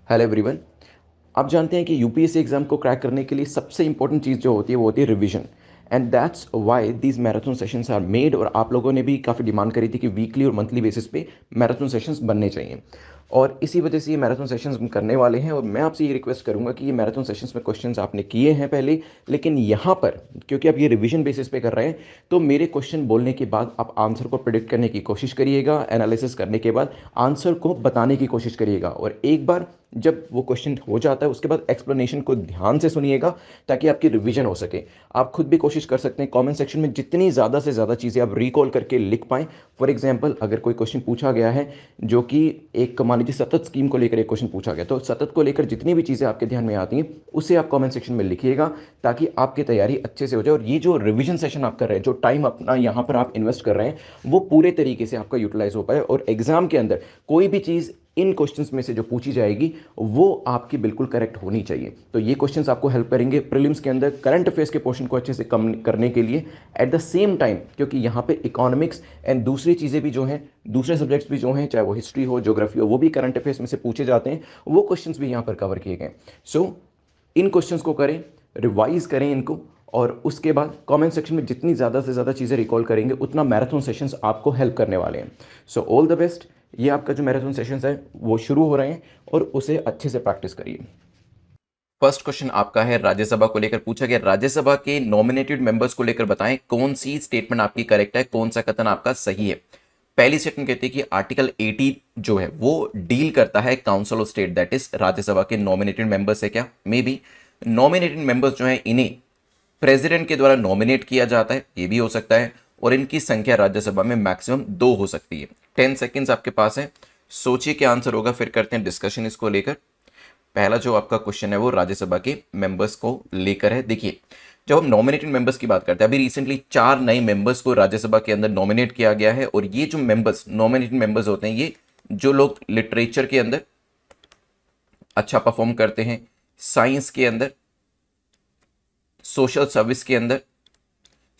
Hello everyone. आप जानते हैं कि यूपीएससी एग्जाम को क्रैक करने के लिए सबसे इंपॉर्टेंट चीज़ जो होती है वो होती है revision. And that's why these marathon sessions are made. और आप लोगों ने भी काफ़ी डिमांड करी थी कि वीकली और मंथली बेसिस पे मैराथन सेशंस बनने चाहिए, और इसी वजह से ये मैराथन सेशंस हम करने वाले हैं। और मैं आपसे ये रिक्वेस्ट करूंगा कि ये मैराथन सेशंस में क्वेश्चंस आपने किए हैं पहले, लेकिन यहाँ पर क्योंकि आप ये रिवीजन बेसिस पे कर रहे हैं, तो मेरे क्वेश्चन बोलने के बाद आप आंसर को प्रिडिक्ट करने की कोशिश करिएगा, एनालिसिस करने के बाद आंसर को बताने की कोशिश करिएगा। और एक बार जब वो क्वेश्चन हो जाता है उसके बाद एक्सप्लेनेशन को ध्यान से सुनिएगा, ताकि आपकी रिवीजन हो सके। आप खुद भी कोशिश कर सकते हैं कमेंट सेक्शन में जितनी ज़्यादा से ज़्यादा चीज़ें आप रिकॉल करके लिख पाएँ। फॉर एग्जांपल, अगर कोई क्वेश्चन पूछा गया है जो कि एक मान लीजिए सतत स्कीम को लेकर एक क्वेश्चन पूछा गया, तो सतत को लेकर जितनी भी चीज़ें आपके ध्यान में आती हैं उसे आप कमेंट सेक्शन में लिखिएगा, ताकि आपकी तैयारी अच्छे से हो जाए। और ये जो रिवीजन सेशन आप कर रहे हैं, जो टाइम अपना यहाँ पर आप इन्वेस्ट कर रहे हैं, वो पूरे तरीके से आपका यूटिलाइज हो पाए, और एग्जाम के अंदर कोई भी चीज़ इन क्वेश्चंस में से जो पूछी जाएगी वो आपकी बिल्कुल करेक्ट होनी चाहिए। तो ये क्वेश्चंस आपको हेल्प करेंगे प्रीलिम्स के अंदर करंट अफेयर्स के पोर्शन को अच्छे से कम करने के लिए। एट द सेम टाइम, क्योंकि यहाँ पे इकोनॉमिक्स एंड दूसरी चीज़ें भी जो हैं, दूसरे सब्जेक्ट्स भी जो हैं, चाहे वो हिस्ट्री हो, ज्योग्राफी हो, वो भी करंट अफेयर्स में से पूछे जाते हैं, वो क्वेश्चंस भी यहाँ पर कवर किए गए। सो इन क्वेश्चंस को करें, रिवाइज करें इनको, और उसके बाद कमेंट सेक्शन में जितनी ज़्यादा से ज़्यादा चीज़ें रिकॉल करेंगे उतना मैराथन सेशंस आपको हेल्प करने वाले हैं। So all the best. ये आपका जो मैराथन सेशंस है वो शुरू हो रहे हैं, और उसे अच्छे से प्रैक्टिस करिए। फर्स्ट क्वेश्चन आपका है राज्यसभा को लेकर पूछा गया। राज्यसभा के नॉमिनेटेड मेंबर्स को लेकर बताएं कौन सी स्टेटमेंट आपकी करेक्ट है, कौन सा कथन आपका सही है। पहली स्टेटमेंट कहती है कि आर्टिकल 80 जो है वो डील करता है council of state, that is Rajya Sabha के नॉमिनेटेड मेंबर्स है क्या। मे बी नॉमिनेटेड मेंबर्स जो है इन्हें प्रेसिडेंट के द्वारा नॉमिनेट किया जाता है, ये भी हो सकता है, और इनकी संख्या राज्यसभा में मैक्सिमम 2 हो सकती है। 10 सेकेंड्स आपके पास है, सोचिए क्या आंसर होगा, फिर करते हैं डिस्कशन इसको लेकर। पहला जो आपका क्वेश्चन है वो राज्यसभा के मेंबर्स को लेकर है। देखिए, जब हम नॉमिनेटेड मेंबर्स की बात करते हैं, अभी रिसेंटली 4 नए मेंबर्स को राज्यसभा के अंदर नॉमिनेट किया गया है, और ये जो मेंबर्स नॉमिनेटेड मेंबर्स होते हैं, ये जो लोग लिटरेचर के अंदर अच्छा परफॉर्म करते हैं, साइंस के अंदर, सोशल सर्विस के अंदर,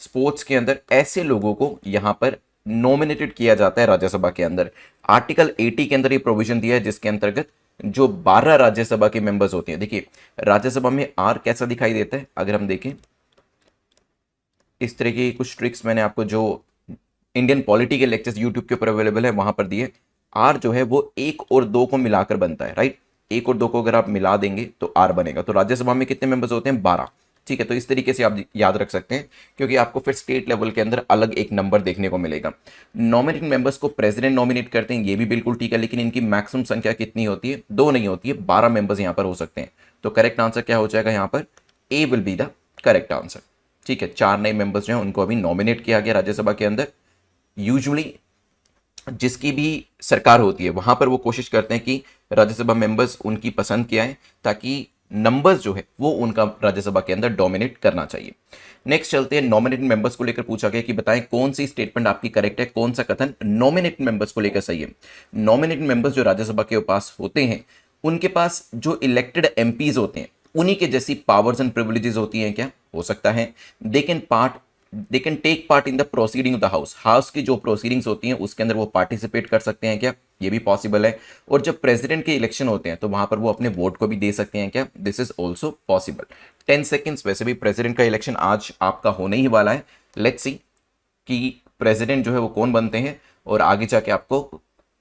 स्पोर्ट्स के अंदर, ऐसे लोगों को यहां पर नॉमिनेटेड किया जाता है राज्यसभा के अंदर। आर्टिकल 80 के अंदर ये प्रोविजन दिया है जिसके अंतर्गत जो 12 राज्यसभा के मेंबर्स होते हैं, देखिए राज्यसभा में आर कैसा दिखाई देता है, अगर हम देखें इस तरह की कुछ ट्रिक्स मैंने आपको जो इंडियन पॉलिटी के लेक्चर्स यूट्यूब के ऊपर अवेलेबल है वहां पर दिए। आर जो है वो 1 और 2 को मिलाकर बनता है, राइट। 1 और 2 को अगर आप मिला देंगे तो आर बनेगा। तो राज्यसभा में कितने मेंबर्स होते हैं, 12। ठीक है, तो इस तरीके से आप याद रख सकते हैं, क्योंकि आपको फिर स्टेट लेवल के अंदर अलग एक नंबर देखने को मिलेगा। नॉमिनेटेड मेंबर्स को प्रेसिडेंट नॉमिनेट करते हैं, ये भी बिल्कुल ठीक है, लेकिन इनकी मैक्सिमम संख्या कितनी होती है, 2 नहीं होती है, 12 मेंबर्स यहां पर हो सकते हैं। तो करेक्ट आंसर क्या हो जाएगा यहां पर, A will be the correct answer. ठीक है, 4 नए मेंबर्स जो हैं उनको अभी नॉमिनेट किया गया राज्यसभा के अंदर। यूजुअली जिसकी भी सरकार होती है वहां पर वो कोशिश करते हैं कि राज्यसभा मेंबर्स उनकी पसंद के आए, ताकि नंबर्स जो है वो उनका राज्यसभा के अंदर डोमिनेट करना चाहिए। नेक्स्ट चलते हैं, नॉमिनेटेड मेंबर्स को लेकर पूछा गया कि बताएं कौन सी स्टेटमेंट आपकी करेक्ट है, कौन सा कथन नॉमिनेटेड मेंबर्स को लेकर सही है। नॉमिनेटेड मेंबर्स जो राज्यसभा के पास होते हैं, उनके पास जो इलेक्टेड एमपीज होते हैं उन्हीं के जैसी पावर्स एंड प्रिविलेजेस होती हैं क्या, हो सकता है। They can take part in the proceeding of the house की जो प्रोसीडिंग्स होती हैं उसके अंदर वो पार्टिसिपेट कर सकते हैं क्या, ये भी पॉसिबल है। और जब प्रेसिडेंट के इलेक्शन होते हैं तो वहां पर वो अपने वोट को भी दे सकते हैं क्या, this is also possible. 10 seconds, वैसे भी प्रेसिडेंट का इलेक्शन आज आपका होने ही वाला है। लेट्स सी कि प्रेसिडेंट जो है वो कौन बनते हैं, और आगे जाके आपको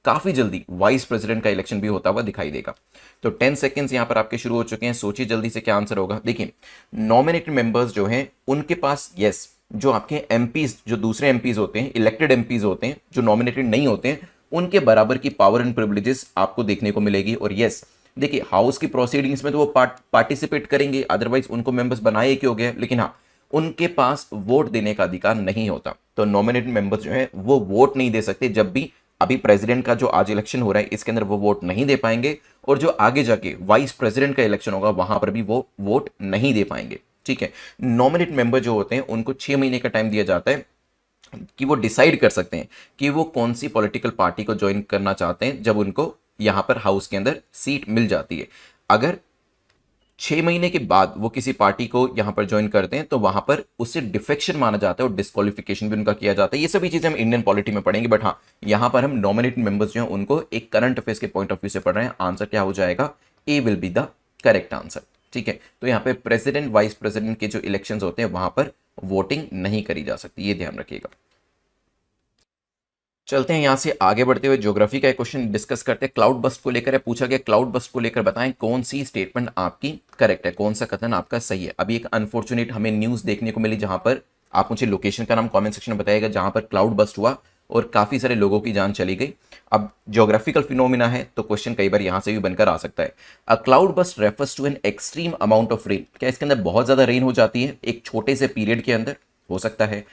काफी जल्दी वाइस प्रेसिडेंट का इलेक्शन भी होता हुआ दिखाई देगा। तो 10 सेकेंड्स यहां पर आपके शुरू हो चुके हैं, सोचिए जल्दी से क्या आंसर होगा। देखिए, नॉमिनेटेड मेंबर्स जो हैं उनके पास यस, जो आपके एमपीज, जो दूसरे एमपीज होते हैं, इलेक्टेड एमपीज होते हैं, जो नॉमिनेटेड नहीं होते हैं, उनके बराबर की पावर एंड प्रिविलेजेस आपको देखने को मिलेगी। और यस, देखिए हाउस की प्रोसीडिंग्स में तो वो पार्टिसिपेट करेंगे, अदरवाइज उनको मेंबर्स बनाए क्यों गए, लेकिन हाँ, उनके पास वोट देने का अधिकार नहीं होता। तो नॉमिनेटेड मेंबर्स जो है वो वोट नहीं दे सकते। जब भी अभी प्रेसिडेंट का जो आज इलेक्शन हो रहा है इसके अंदर वो वोट नहीं दे पाएंगे, और जो आगे जाके वाइस प्रेसिडेंट का इलेक्शन होगा वहां पर भी वो वोट नहीं दे पाएंगे। ठीक है, नॉमिनेट मेंबर जो होते हैं उनको 6 महीने का टाइम दिया जाता है कि वो डिसाइड कर सकते हैं कि वो कौन सी पॉलिटिकल पार्टी को ज्वाइन करना चाहते हैं जब उनको यहां पर हाउस के अंदर सीट मिल जाती है। अगर 6 महीने के बाद वो किसी पार्टी को यहां पर ज्वाइन करते हैं तो वहां पर उससे डिफेक्शन माना जाता है और डिस्क्वालिफिकेशन भी उनका किया जाता है। ये सभी चीजें हम इंडियन पॉलिटी में पढ़ेंगे, बट हाँ, यहां पर हम नॉमिनेटेड मेंबर्स जो हैं उनको एक करंट अफेयर्स के पॉइंट ऑफ व्यू से पढ़ रहे हैं। आंसर क्या हो जाएगा, A will be the correct answer. ठीक है, तो यहाँ पे प्रेसिडेंट वाइस प्रेसिडेंट के जो इलेक्शंस होते हैं वहां पर वोटिंग नहीं करी जा सकती, ये ध्यान रखिएगा। चलते हैं यहां से आगे बढ़ते हुए ज्योग्राफी का एक क्वेश्चन डिस्कस करते हैं। क्लाउड बस्ट को लेकर है, पूछा गया क्लाउड बस्ट को लेकर बताएं कौन सी स्टेटमेंट आपकी करेक्ट है, कौन सा कथन आपका सही है। अभी एक अनफॉर्चुनेट हमें न्यूज देखने को मिली जहां पर, आप मुझे लोकेशन का नाम कमेंट सेक्शन में बताइएगा, जहां पर क्लाउड बस्ट हुआ और काफी सारे लोगों की जान चली गई। अब ज्योग्राफिकल फिनोमिना है तो क्वेश्चन कई बार यहां से भी बनकर आ सकता है। A cloud burst refers to an extreme amount of rain, क्या इसके अंदर बहुत ज्यादा रेन हो जाती है एक छोटे से पीरियड के अंदर, हो सकता है।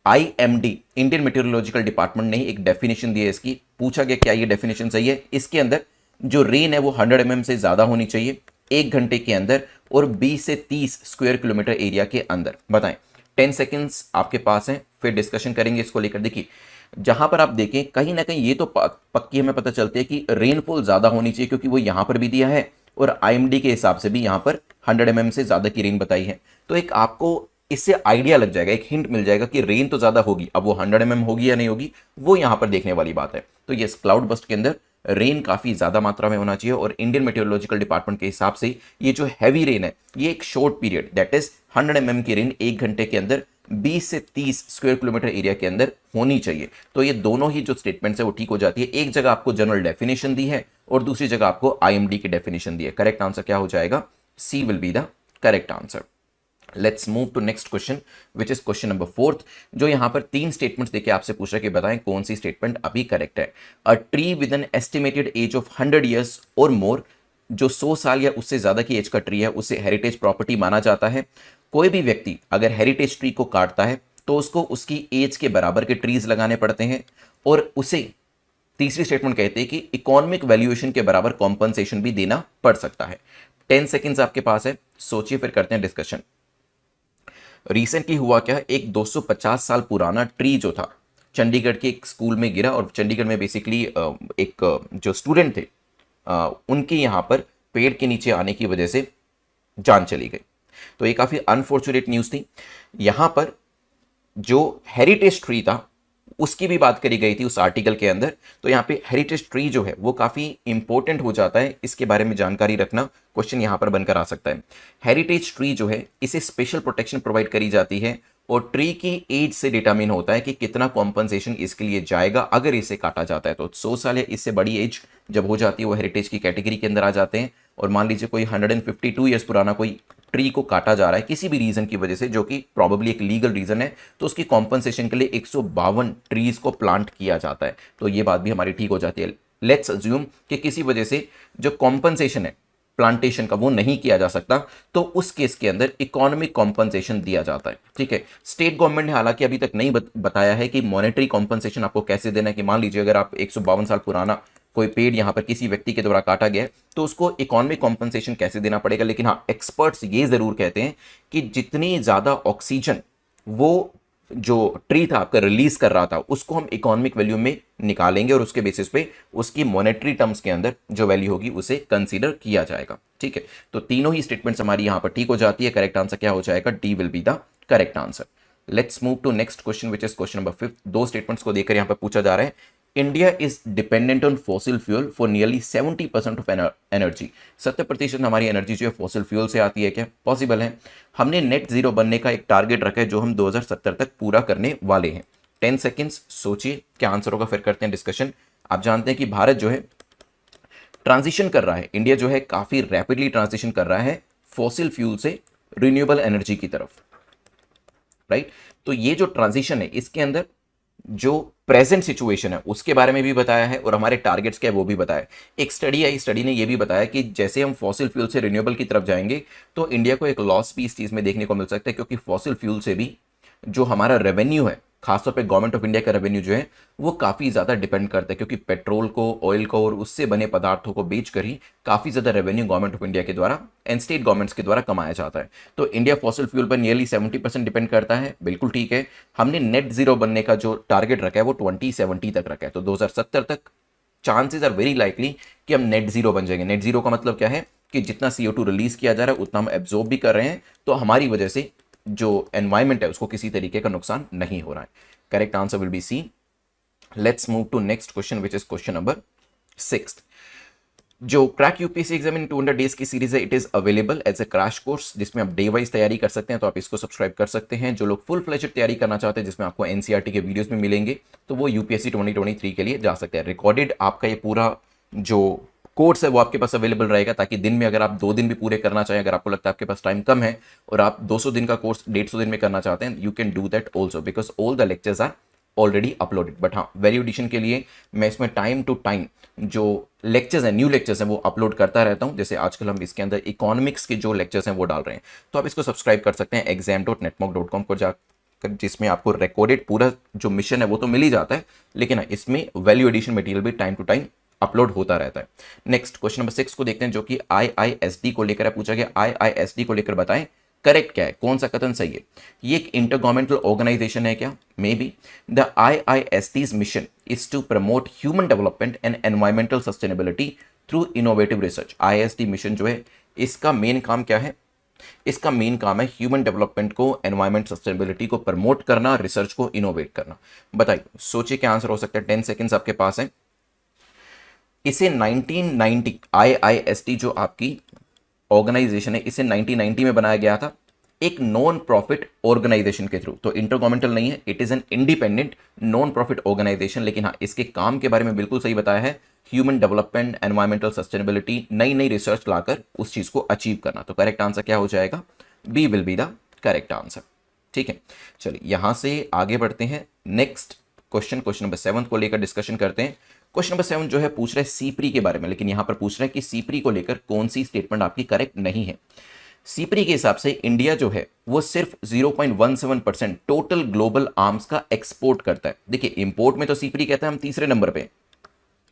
IMD इंडियन मेट्रोलॉजिकल डिपार्टमेंट ने एक डेफिनेशन दी है इसकी, पूछा गया क्या ये डेफिनेशन सही है। इसके अंदर जो रेन है वो 100 mm से ज्यादा होनी चाहिए 1 घंटे के अंदर और 20 से 30 स्क्वायर किलोमीटर एरिया के अंदर। बताएं, 10 सेकेंड्स आपके पास हैं, फिर डिस्कशन करेंगे इसको लेकर। देखिए जहां पर आप देखें कहीं ना कहीं ये तो पक्की हमें पता चलती है कि रेनफॉल ज्यादा होनी चाहिए, क्योंकि वो यहां पर भी दिया है और IMD के हिसाब से भी यहां पर 100 mm से ज्यादा की रेन बताई है। तो एक आपको इससे आइडिया लग जाएगा, एक हिंट मिल जाएगा कि रेन तो ज्यादा होगी। अब वो 100 mm होगी या नहीं होगी वो यहां पर देखने वाली बात है। तो ये क्लाउड बस्ट के अंदर रेन काफी ज्यादा मात्रा में होना चाहिए और इंडियन मेट्रोलॉजिकल डिपार्टमेंट के हिसाब से ये जो हैवी रेन है ये एक short period, that is 100 mm की रेन 1 घंटे के अंदर 20 से 30 स्क्वायर किलोमीटर एरिया के अंदर होनी चाहिए। तो ये दोनों ही जो स्टेटमेंट्स है वो ठीक हो जाती है। एक जगह आपको जनरल डेफिनेशन दी है और दूसरी जगह आपको IMD की डेफिनेशन दी है। करेक्ट आंसर क्या हो जाएगा, C will be the correct answer. Let's move to next question which is question number 4, जो यहां पर 3 स्टेटमेंट्स देके आपसे पूछ रहा है कि बताएं कौन सी स्टेटमेंट अभी करेक्ट है। A tree with an estimated age of 100 years or more, जो 100 साल या उससे ज्यादा की एज का ट्री है उसे हेरिटेज प्रॉपर्टी माना जाता है। कोई भी व्यक्ति अगर हेरिटेज ट्री को काटता है तो उसको उसकी एज के बराबर के ट्रीज लगाने पड़ते हैं और उसे तीसरी स्टेटमेंट कहते हैं कि इकोनॉमिक वैल्यूएशन के बराबर कॉम्पनसेशन भी देना पड़ सकता है। 10 सेकेंड्स आपके पास है, सोचिए फिर करते हैं डिस्कशन। रिसेंटली हुआ क्या, एक 250 साल पुराना ट्री जो था चंडीगढ़ के एक स्कूल में गिरा और चंडीगढ़ में बेसिकली एक जो स्टूडेंट थे उनके यहाँ पर पेड़ के नीचे आने की वजह से जान चली गई। तो ये काफी अनफॉर्चुनेट न्यूज थी। यहां पर जो हेरिटेज ट्री था उसकी भी बात करी गई थी उस आर्टिकल के अंदर। तो यहाँ पे हेरिटेज ट्री जो है वो काफी इंपॉर्टेंट हो जाता है, इसके बारे में जानकारी रखना क्वेश्चन यहां पर बनकर आ सकता है। हेरिटेज ट्री जो है इसे स्पेशल प्रोटेक्शन प्रोवाइड करी जाती है और ट्री की एज से डिटरमिन होता है कि कितना कॉम्पनसेशन इसके लिए जाएगा अगर इसे काटा जाता है। तो 100 साल या इससे बड़ी एज जब हो जाती है वो हेरिटेज की कैटेगरी के अंदर आ जाते हैं। और मान लीजिए कोई 152 ईयर्स पुराना कोई ट्री को काटा जा रहा है किसी भी रीजन की वजह से, जो कि प्रॉबेबली एक लीगल रीजन है, तो उसकी कॉम्पनसेशन के लिए 152 ट्रीज को प्लांट किया जाता है। तो ये बात भी हमारी ठीक हो जाती है। लेट्स अज्यूम कि किसी वजह से जो कॉम्पनसेशन है प्लांटेशन का वो नहीं किया जा सकता, तो उस केस के अंदर इकोनॉमिक कॉम्पनसेशन दिया जाता है। ठीक है, स्टेट गवर्नमेंट ने हालांकि अभी तक नहीं बताया है कि मॉनेटरी कॉम्पनसेशन आपको कैसे देना है। कि मान लीजिए अगर आप 152 साल पुराना कोई पेड़ यहां पर किसी व्यक्ति के द्वारा काटा गया है तो उसको इकोनॉमिक कॉम्पनसेशन कैसे देना पड़ेगा। लेकिन हाँ, एक्सपर्ट्स ये जरूर कहते हैं कि जितनी ज्यादा ऑक्सीजन वो जो ट्री था आपका रिलीज कर रहा था उसको हम इकोनॉमिक वैल्यू में निकालेंगे और उसके बेसिस पे उसकी मॉनेटरी टर्म्स के अंदर जो वैल्यू होगी उसे कंसीडर किया जाएगा। ठीक है, तो तीनों ही स्टेटमेंट्स हमारी यहां पर ठीक हो जाती है। करेक्ट आंसर क्या हो जाएगा, D will be the correct answer. Let's move to next question which is question number 5। दो स्टेटमेंट्स को देखकर यहां पर पूछा जा रहा है, India is dependent on fossil fuel for nearly 70% of energy. 70% हमारी एनर्जी जो है फॉसिल फ्यूल से आती है, क्या पॉसिबल है? हमने नेट जीरो बनने का एक टारगेट रखा है जो हम 2070 तक पूरा करने वाले हैं। 10 सेकेंड्स सोचिए क्या आंसर होगा, फिर करते हैं डिस्कशन। आप जानते हैं कि भारत जो है ट्रांजिशन कर रहा है, इंडिया जो है काफी रैपिडली ट्रांजिशन कर रहा है फॉसिल फ्यूल से रिन्यूएबल एनर्जी की तरफ, राइट? तो ये जो ट्रांजिशन है इसके अंदर जो प्रेजेंट सिचुएशन है उसके बारे में भी बताया है और हमारे टारगेट्स क्या है वो भी बताया। एक स्टडी आई, स्टडी ने ये भी बताया कि जैसे हम फॉसिल फ्यूल से रिन्यूएबल की तरफ जाएंगे तो इंडिया को एक लॉस भी इस चीज में देखने को मिल सकता है, क्योंकि फॉसिल फ्यूल से भी जो हमारा रेवेन्यू है, खासतौर पे गवर्नमेंट ऑफ इंडिया का रेवेन्यू जो है वो काफी ज्यादा डिपेंड करता है, क्योंकि पेट्रोल को, ऑयल को और उससे बने पदार्थों को बेचकर ही काफी ज्यादा रेवेन्यू गवर्नमेंट ऑफ इंडिया के द्वारा एंड स्टेट गवर्नमेंट्स के द्वारा कमाया जाता है। तो इंडिया फॉसिल फ्यूल पर नियरली 70% डिपेंड करता है, बिल्कुल ठीक है। हमने नेट जीरो बनने का जो टारगेट रखा है वो 2070 तक रखा है, तो 2070 तक चांसेस आर वेरी लाइकली कि हम नेट जीरो बन जाएंगे। नेट जीरो का मतलब क्या है कि जितना CO2 रिलीज किया जा रहा है उतना हम एब्जॉर्ब भी कर रहे हैं, तो हमारी वजह से जो एनवायरमेंट है उसको किसी तरीके का नुकसान नहीं हो रहा है। Correct answer will be C. Let's move to next question which is question number 6। जो crack UPSC exam in 200 days की सीरीज है, it is available as a crash course जिसमें आप डे वाइज तैयारी कर सकते हैं, तो आप इसको सब्सक्राइब कर सकते हैं। जो लोग फुल फ्लेजेड तैयारी करना चाहते हैं जिसमें आपको एनसीईआरटी के वीडियोस में मिलेंगे, तो वो यूपीएससी 2023 के लिए जा सकते हैं। रिकॉर्डेड आपका ये पूरा जो कोर्स है वो आपके पास अवेलेबल रहेगा, ताकि दिन में अगर आप 2 दिन भी पूरे करना चाहें, अगर आपको लगता है आपके पास टाइम कम है और आप 200 दिन का कोर्स 150 दिन में करना चाहते हैं, you can do that also because all the lectures are already uploaded. But हाँ, वैल्यू एडिशन के लिए मैं इसमें टाइम टू टाइम जो लेक्चर्स हैं, न्यू लेक्चर्स हैं, वो अपलोड करता रहता हूं। जैसे आजकल हम इसके अंदर इकोनॉमिक्स के जो लेक्चर्स हैं वो डाल रहे हैं, तो आप इसको सब्सक्राइब कर सकते हैं exam.netmock.com को जाकर, जिसमें आपको रिकॉर्डेड पूरा जो मिशन है वो तो मिल ही जाता है, लेकिन हाँ, इसमें वैल्यू एडिशन मटेरियल भी टाइम टू टाइम अपलोड होता रहता है। नेक्स्ट क्वेश्चन नंबर 6 को देखते हैं, जो कि आईआईएसडी को लेकर पूछा गया। आईआईएसडी को लेकर बताएं करेक्ट क्या है, कौन सा कथन सही है। ये एक इंटरगवर्नमेंटल ऑर्गेनाइजेशन है क्या? May be. The IISD's mission is to promote human development and environmental sustainability through innovative research. IISD mission जो है, इसका मेन काम क्या है? इसका मेन काम है ह्यूमन डेवलपमेंट को, एनवायरमेंट सस्टेनेबिलिटी को प्रमोट करना, रिसर्च को इनोवेट करना। बताइए, सोचिए क्या आंसर हो सकता है। 10 सेकेंड्स आपके पास है। इसे 1990 आईआईएसटी जो आपकी ऑर्गेनाइजेशन है, इसे 1990 में बनाया गया था एक नॉन प्रॉफिट ऑर्गेनाइजेशन के थ्रू। तो इंटरगवर्नमेंटल नहीं है, it is an independent non profit organisation. लेकिन हाँ, इसके काम के बारे में बिल्कुल सही बताया है, ह्यूमन डेवलपमेंट, एनवायरमेंटल सस्टेनेबिलिटी, नई नई रिसर्च लाकर उस चीज को अचीव करना। तो करेक्ट आंसर क्या हो जाएगा? B will be the correct answer. ठीक है, चलिए यहां से आगे बढ़ते हैं। नेक्स्ट क्वेश्चन नंबर 7 को लेकर डिस्कशन करते हैं। क्वेश्चन नंबर 7 जो है पूछ रहा है सीप्री के बारे में, लेकिन यहां पर पूछ रहा है कि सीप्री को लेकर कौन सी स्टेटमेंट आपकी करेक्ट नहीं है। सीप्री के हिसाब से इंडिया जो है वो सिर्फ 0.17% टोटल ग्लोबल आर्म्स का एक्सपोर्ट करता है। देखिए, इंपोर्ट में तो सीप्री कहता है हम तीसरे नंबर पे,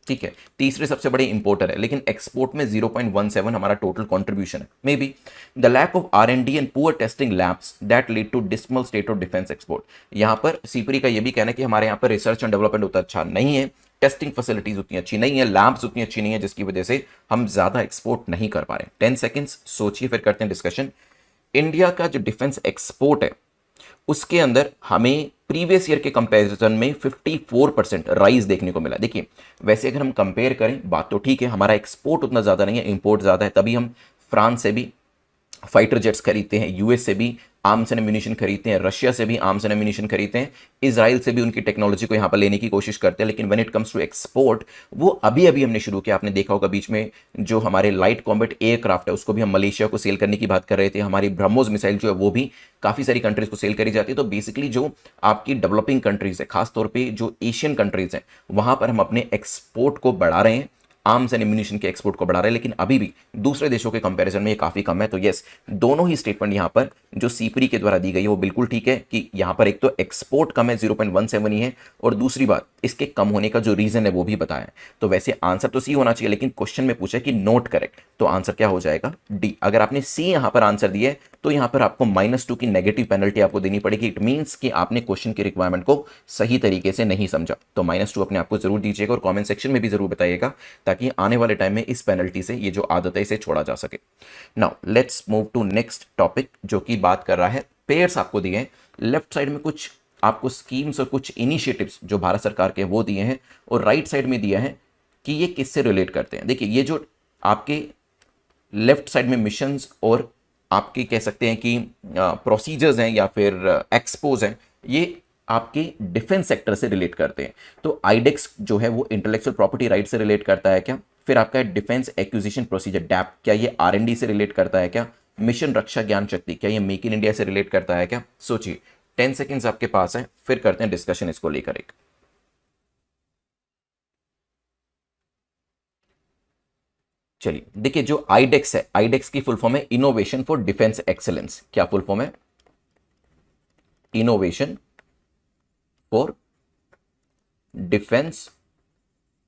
ठीक है, तीसरे सबसे बड़े इंपोर्टर है, लेकिन एक्सपोर्ट में 0.17 हमारा टोटल कंट्रीब्यूशन है। May B the lack of R&D and poor testing labs that lead to dismal state of defence export. यहां पर सीपरी का यह भी कहना है कि हमारे यहां पर रिसर्च एंड डेवलपमेंट उतना अच्छा नहीं है, टेस्टिंग फैसिलिटीज उतनी अच्छी नहीं है, लैब्स उतनी अच्छी नहीं है, जिसकी वजह से हम ज्यादा एक्सपोर्ट नहीं कर पा रहे। 10 सेकेंड्स सोचिए, फिर करते हैं डिस्कशन। इंडिया का जो डिफेंस एक्सपोर्ट है उसके अंदर हमें प्रीवियस ईयर के कंपैरिजन में 54% राइज देखने को मिला। देखिए, वैसे अगर हम कंपेयर करें, बात तो ठीक है, हमारा एक्सपोर्ट उतना ज़्यादा नहीं है, इंपोर्ट ज़्यादा है, तभी हम फ्रांस से भी फाइटर जेट्स खरीदते हैं, यूएस से भी आर्म्स एंड एम्यूनिशन खरीदते हैं, रशिया से भी आर्म्स एंड एम्यूनिशन खरीदते हैं, इजराइल से भी उनकी टेक्नोलॉजी को यहाँ पर लेने की कोशिश करते हैं। लेकिन when it comes to export, वो अभी अभी हमने शुरू किया। आपने देखा होगा बीच में जो हमारे लाइट कॉम्बैट एयरक्राफ्ट है उसको भी हम मलेशिया को सेल करने की बात कर रहे थे। हमारी ब्रह्मोस मिसाइल जो है वो भी काफ़ी सारी कंट्रीज को सेल करी जाती है। तो बेसिकली जो आपकी डेवलपिंग कंट्रीज है, खासतौर पर जो एशियन कंट्रीज हैं, वहाँ पर हम अपने एक्सपोर्ट को बढ़ा रहे हैं, आर्म्स एंड एम्यूनिशन के एक्सपोर्ट को बढ़ा रहे हैं, लेकिन अभी भी दूसरे देशों के कंपैरिजन में ये काफी कम है। तो यस, दोनों ही स्टेटमेंट यहां पर जो सीपरी के द्वारा दी गई है वो बिल्कुल ठीक है कि यहां पर एक तो एक्सपोर्ट कम है, 0.17 ही है, और दूसरी बात इसके कम होने का जो रीजन है वो भी बताया है। तो वैसे आंसर तो सी होना चाहिए, लेकिन क्वेश्चन में पूछा कि नोट करेक्ट, तो आंसर क्या हो जाएगा? डी। अगर आपने सी यहां पर आंसर दिया है तो यहां पर आपको -2 की नेगेटिव पेनल्टी आपको देनी पड़ेगी। इट मींस कि आपने क्वेश्चन की रिक्वायरमेंट को सही तरीके से नहीं समझा। तो -2 अपने आपको जरूर दीजिएगा और कमेंट सेक्शन में भी जरूर बताइएगा, ताकि आने वाले टाइम में इस पेनल्टी से ये जो आदत है इसे छोड़ा जा सके। Now let's move to next topic, जो कि बात कर रहा है पेयर्स आपको दिए हैं। लेफ्ट साइड में कुछ आपको स्कीम्स और कुछ इनिशिएटिव्स जो भारत सरकार के वो दिए हैं, और राइट साइड में दिया है कि ये किससे रिलेट करते हैं। देखिए, ये जो आपके लेफ्ट साइड में मिशंस और आपके कह सकते हैं कि प्रोसीजर्स हैं या फिर एक्सपोज हैं, ये आपके डिफेंस सेक्टर से रिलेट करते हैं। तो आईडेक्स जो है वो इंटेलेक्चुअल प्रॉपर्टी राइट से रिलेट करता है क्या? फिर आपका डिफेंस एक्विजिशन प्रोसीजर डैप, क्या ये R&D से रिलेट करता है क्या? मिशन रक्षा ज्ञान शक्ति, क्या ये मेक इन इंडिया से रिलेट करता है क्या? सोचिए, 10 सेकेंड्स आपके पास है, फिर करते हैं डिस्कशन इसको लेकर एक। चलिए देखिए, जो आईडेक्स है, आईडेक्स की फुल फॉर्म है इनोवेशन फॉर डिफेंस एक्सेलेंस। क्या फुल फॉर्म है? Innovation for defence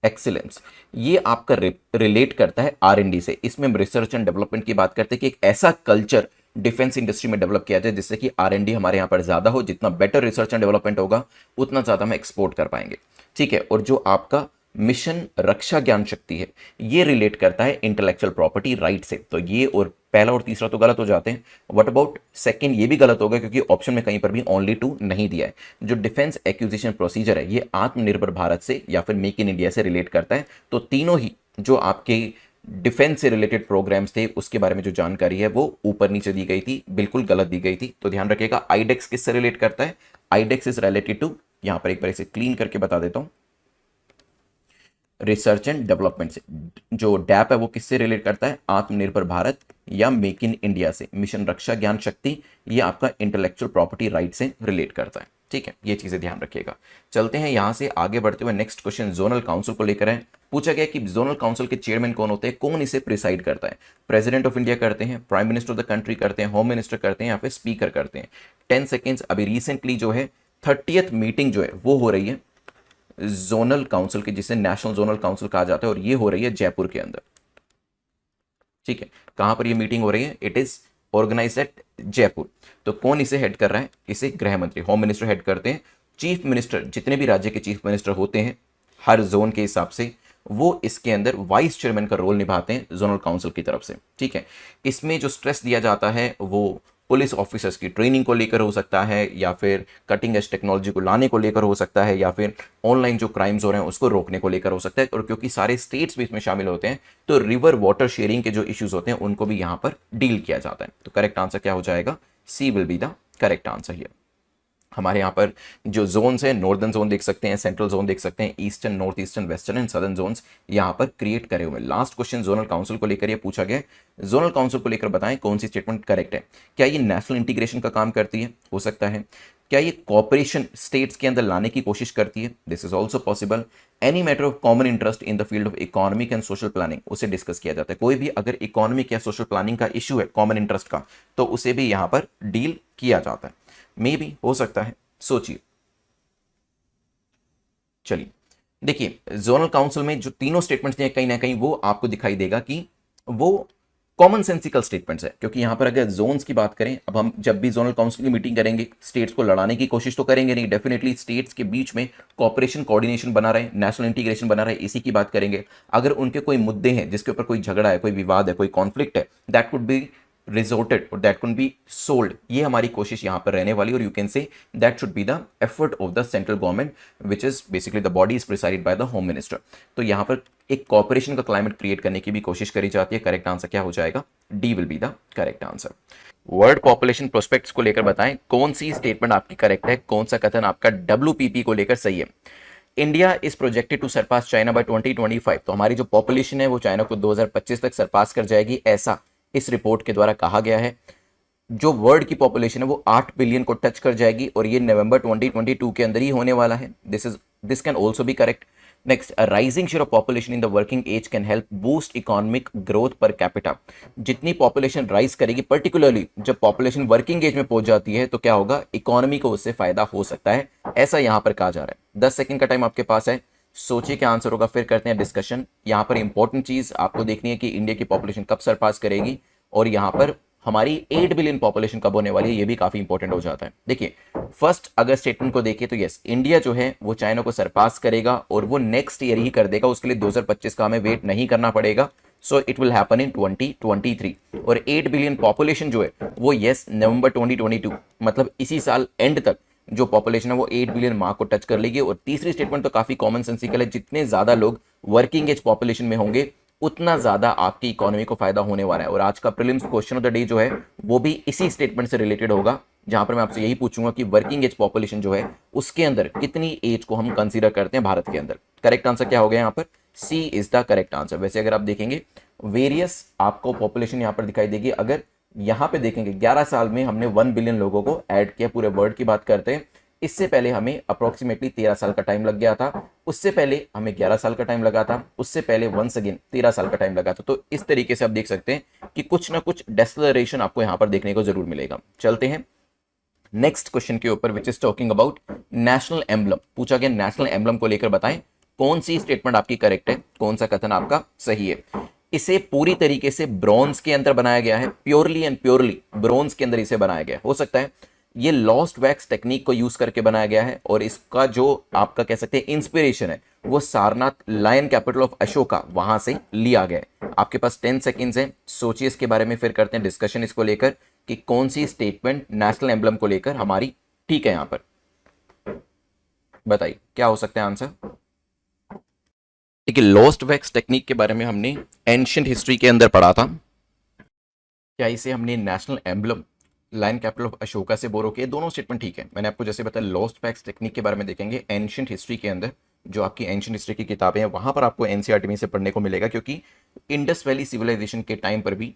excellence. ये आपका रिलेट करता है R&D से। इसमें हम रिसर्च एंड डेवलपमेंट की बात करते हैं कि एक ऐसा कल्चर डिफेंस इंडस्ट्री में डेवलप किया जाए जिससे कि R&D हमारे यहां पर ज्यादा हो। जितना बेटर रिसर्च एंड डेवलपमेंट होगा उतना ज्यादा हम एक्सपोर्ट कर पाएंगे, ठीक है। और जो आपका मिशन रक्षा ज्ञान शक्ति है, ये रिलेट करता है इंटेलेक्चुअल प्रॉपर्टी राइट से। तो ये और पहला और तीसरा तो गलत हो जाते हैं। What about second? ये भी गलत होगा क्योंकि ऑप्शन में कहीं पर भी ओनली 2 नहीं दिया है। जो डिफेंस एक्विजिशन प्रोसीजर है, ये आत्मनिर्भर भारत से या फिर मेक इन इंडिया से रिलेट करता है। तो तीनों ही जो आपके डिफेंस से रिलेटेड प्रोग्राम्स थे उसके बारे में जो जानकारी है वो ऊपर नीचे दी गई थी, बिल्कुल गलत दी गई थी, तो ध्यान रखिएगा। आईडेक्स किससे रिलेट करता है? आईडेक्स इज रिलेटेड टू, यहां पर एक बार इसे क्लीन करके बता देता हूं, रिसर्च एंड डेवलपमेंट से। जो डैप है वो किससे रिलेट करता है? आत्मनिर्भर भारत या मेक इन इंडिया से। मिशन रक्षा ज्ञान शक्ति ये आपका इंटेलेक्चुअल प्रॉपर्टी राइट से रिलेट करता है। ठीक है, ये चीजें ध्यान रखिएगा। चलते हैं यहां से आगे बढ़ते हुए, नेक्स्ट क्वेश्चन जोनल काउंसिल को लेकर है। पूछा गया कि जोनल काउंसिल के चेयरमैन कौन होते हैं, कौन इसे प्रिसाइड करता है? प्रेसिडेंट ऑफ इंडिया करते हैं, prime minister of the country करते हैं, होम मिनिस्टर करते हैं, या फिर स्पीकर करते हैं? 10 सेकेंड्स। अभी रिसेंटली जो है 30th मीटिंग जो है वो हो रही है जोनल काउंसिल की, जिसे नेशनल जोनल काउंसिल कहा जाता है, और ये हो रही है जयपुर के अंदर। ठीक है, कहां पर ये मीटिंग हो रही है? It is organise at Jaipur. तो कौन इसे हेड कर रहा है? इसे गृह मंत्री, होम मिनिस्टर हेड करते हैं। चीफ मिनिस्टर, जितने भी राज्य के चीफ मिनिस्टर होते हैं हर जोन के हिसाब से, वो इसके अंदर वाइस चेयरमैन का रोल निभाते हैं जोनल काउंसिल की तरफ से। ठीक है, इसमें जो स्ट्रेस दिया जाता है वो पुलिस ऑफिसर्स की ट्रेनिंग को लेकर हो सकता है, या फिर कटिंग एज टेक्नोलॉजी को लाने को लेकर हो सकता है, या फिर ऑनलाइन जो क्राइम्स हो रहे हैं उसको रोकने को लेकर हो सकता है। और क्योंकि सारे स्टेट्स भी इसमें शामिल होते हैं, तो रिवर वाटर शेयरिंग के जो इश्यूज होते हैं उनको भी यहां पर डील किया जाता है। तो करेक्ट आंसर क्या हो जाएगा? C will be the correct answer here. हमारे यहाँ पर जो जोन्स है, नॉर्दर्न जोन देख सकते हैं, सेंट्रल जोन देख सकते हैं, eastern, north eastern, western and southern zones यहाँ पर क्रिएट करे हुए। लास्ट क्वेश्चन जोनल काउंसिल को लेकर ये पूछा गया, जोनल काउंसिल को लेकर बताएं कौन सी स्टेटमेंट करेक्ट है। क्या ये नेशनल इंटीग्रेशन का काम करती है? हो सकता है। क्या ये कॉपरेशन स्टेट्स के अंदर लाने की कोशिश करती है? This is also possible. Any matter of common interest in the field of economic and social planning, उसे डिस्कस किया जाता है। कोई भी अगर इकोनॉमिक या सोशल प्लानिंग का इशू है कॉमन इंटरेस्ट का, तो उसे भी यहां पर डील किया जाता है। मे बी हो सकता है, सोचिए। चलिए देखिए, जोनल काउंसिल में जो तीनों स्टेटमेंट्स हैं कहीं ना कहीं वो आपको दिखाई देगा कि वो कॉमन सेंसिकल स्टेटमेंट्स है। क्योंकि यहां पर अगर जोन्स की बात करें, अब हम जब भी जोनल काउंसिल की मीटिंग करेंगे, स्टेट्स को लड़ाने की कोशिश तो करेंगे नहीं, डेफिनेटली स्टेट्स के बीच में कॉपरेशन, कोऑर्डिनेशन बना रहे, नेशनल इंटीग्रेशन बना रहे, इसी की बात करेंगे। अगर उनके कोई मुद्दे हैं जिसके ऊपर कोई झगड़ा है, कोई विवाद है, कोई कॉन्फ्लिक्ट है, दैट कुड बी रिजोर्टेड और दैट कुड बी सोल्ड, ये हमारी कोशिश यहां पर रहने वाली। और you can say that should be the effort of the central government, which is basically the body is presided by the home minister. तो यहां पर एक कॉपरेशन का क्लाइमेट क्रिएट करने की भी कोशिश करी जाती है। करेक्ट आंसर क्या हो जाएगा? D will be the correct answer. World population prospects को लेकर बताएं कौन सी स्टेटमेंट आपकी करेक्ट है, कौन सा कथन आपका WPP को लेकर सही है। India is projected to surpass China by 2025। तो हमारी जो पॉपुलेशन है वो चाइना को 2025 तक सरपास कर जाएगी, ऐसा इस रिपोर्ट के द्वारा कहा गया है। जो वर्ल्ड की पॉपुलेशन है वो 8 बिलियन को टच कर जाएगी, और ये नवंबर 2022 के अंदर ही होने वाला है। This can also be correct. Next, a rising share of population in the working age can help boost economic growth per capita. जितनी पॉपुलेशन राइज करेगी, पर्टिकुलरली जब पॉपुलेशन वर्किंग एज में पहुंच जाती है, तो क्या होगा? इकोनॉमी को उससे फायदा हो सकता है, ऐसा यहां पर कहा जा रहा है। 10 सेकंड का टाइम आपके पास है, सोचिए क्या आंसर होगा, फिर करते हैं डिस्कशन। यहां पर इंपॉर्टेंट चीज आपको देखनी है कि इंडिया की पॉपुलेशन कब सरपास करेगी, और यहां पर हमारी 8 बिलियन पॉपुलेशन कब होने वाली है, ये भी काफी इंपॉर्टेंट हो जाता है। देखिए, फर्स्ट अगर स्टेटमेंट को देखिए तो यस, इंडिया जो है वो चाइना को सरपास करेगा, और वो नेक्स्ट ईयर ही कर देगा। उसके लिए 2025 का हमें वेट नहीं करना पड़ेगा। So it will happen in 2023। और 8 बिलियन पॉपुलेशन जो है वो यस नवंबर 2022, मतलब इसी साल एंड तक जो पॉपुलेशन है वो 8 बिलियन मार्क को टच कर लेगी। और तीसरी स्टेटमेंट तो काफी कॉमन सेंसिकल है, जितने ज्यादा लोग वर्किंग एज पॉपुलेशन में होंगे उतना ज्यादा आपकी इकोनॉमी को फायदा होने वाला है। और आज का prelims question of the day जो है वो भी इसी स्टेटमेंट से रिलेटेड होगा, जहां पर मैं आपसे यही पूछूंगा कि वर्किंग एज पॉपुलेशन जो है उसके अंदर कितनी एज को हम कंसीडर करते हैं भारत के अंदर। करेक्ट आंसर क्या हो गया? यहां पर सी इज द करेक्ट आंसर। वैसे अगर आप देखेंगे वेरियस आपको पॉपुलेशन यहां पर दिखाई देगी। अगर यहां पे देखेंगे 11 साल में हमने 1 बिलियन लोगों को ऐड किया, पूरे वर्ल्ड की बात करते हैं। इससे पहले हमें अप्रोक्सीमेटली 13 साल का टाइम लग गया था, उससे पहले हमें 11 साल का टाइम लगा था, उससे पहले वंस अगेन 13 साल का टाइम लगा था। तो इस तरीके से आप देख सकते हैं कि कुछ ना कुछ डेसलरेशन आपको यहां पर देखने को जरूर मिलेगा। चलते हैं नेक्स्ट क्वेश्चन के ऊपर, which is talking about national emblem. पूछा गया नेशनल एम्बलम को लेकर बताएं कौन सी स्टेटमेंट आपकी करेक्ट है, कौन सा कथन आपका सही है। इसे पूरी तरीके से ब्रॉन्ज के अंदर बनाया गया है, प्योरली एंड प्योरली ब्रॉन्ज के अंदर इसे बनाया गया है। हो सकता है ये लॉस्ट वैक्स टेक्निक को यूज करके बनाया गया है, और इसका जो आपका कह सकते हैं इंस्पिरेशन है वो Sarnath lion capital of Ashoka, वहां से लिया गया है। आपके पास 10 सेकेंड्स हैं, सोचिए इसके बारे में, फिर करते हैं डिस्कशन इसको लेकर कि कौन सी स्टेटमेंट नेशनल एम्बलम को लेकर हमारी ठीक है। यहां पर बताइए क्या हो सकता है आंसर। देखिए, लॉस्ट वैक्स टेक्निक के बारे में हमने एंशियंट हिस्ट्री के अंदर पढ़ा था। क्या इसे हमने national emblem line capital of Ashoka से बोरो किया? दोनों स्टेटमेंट ठीक है। मैंने आपको जैसे बताया, लॉस्ट वैक्स टेक्निक के बारे में देखेंगे एंशियंट हिस्ट्री के अंदर। जो आपकी एंशियंट हिस्ट्री की किताबें हैं वहां पर आपको एनसीईआरटी में से पढ़ने को मिलेगा, क्योंकि इंडस वैली सिविलाइजेशन के टाइम पर भी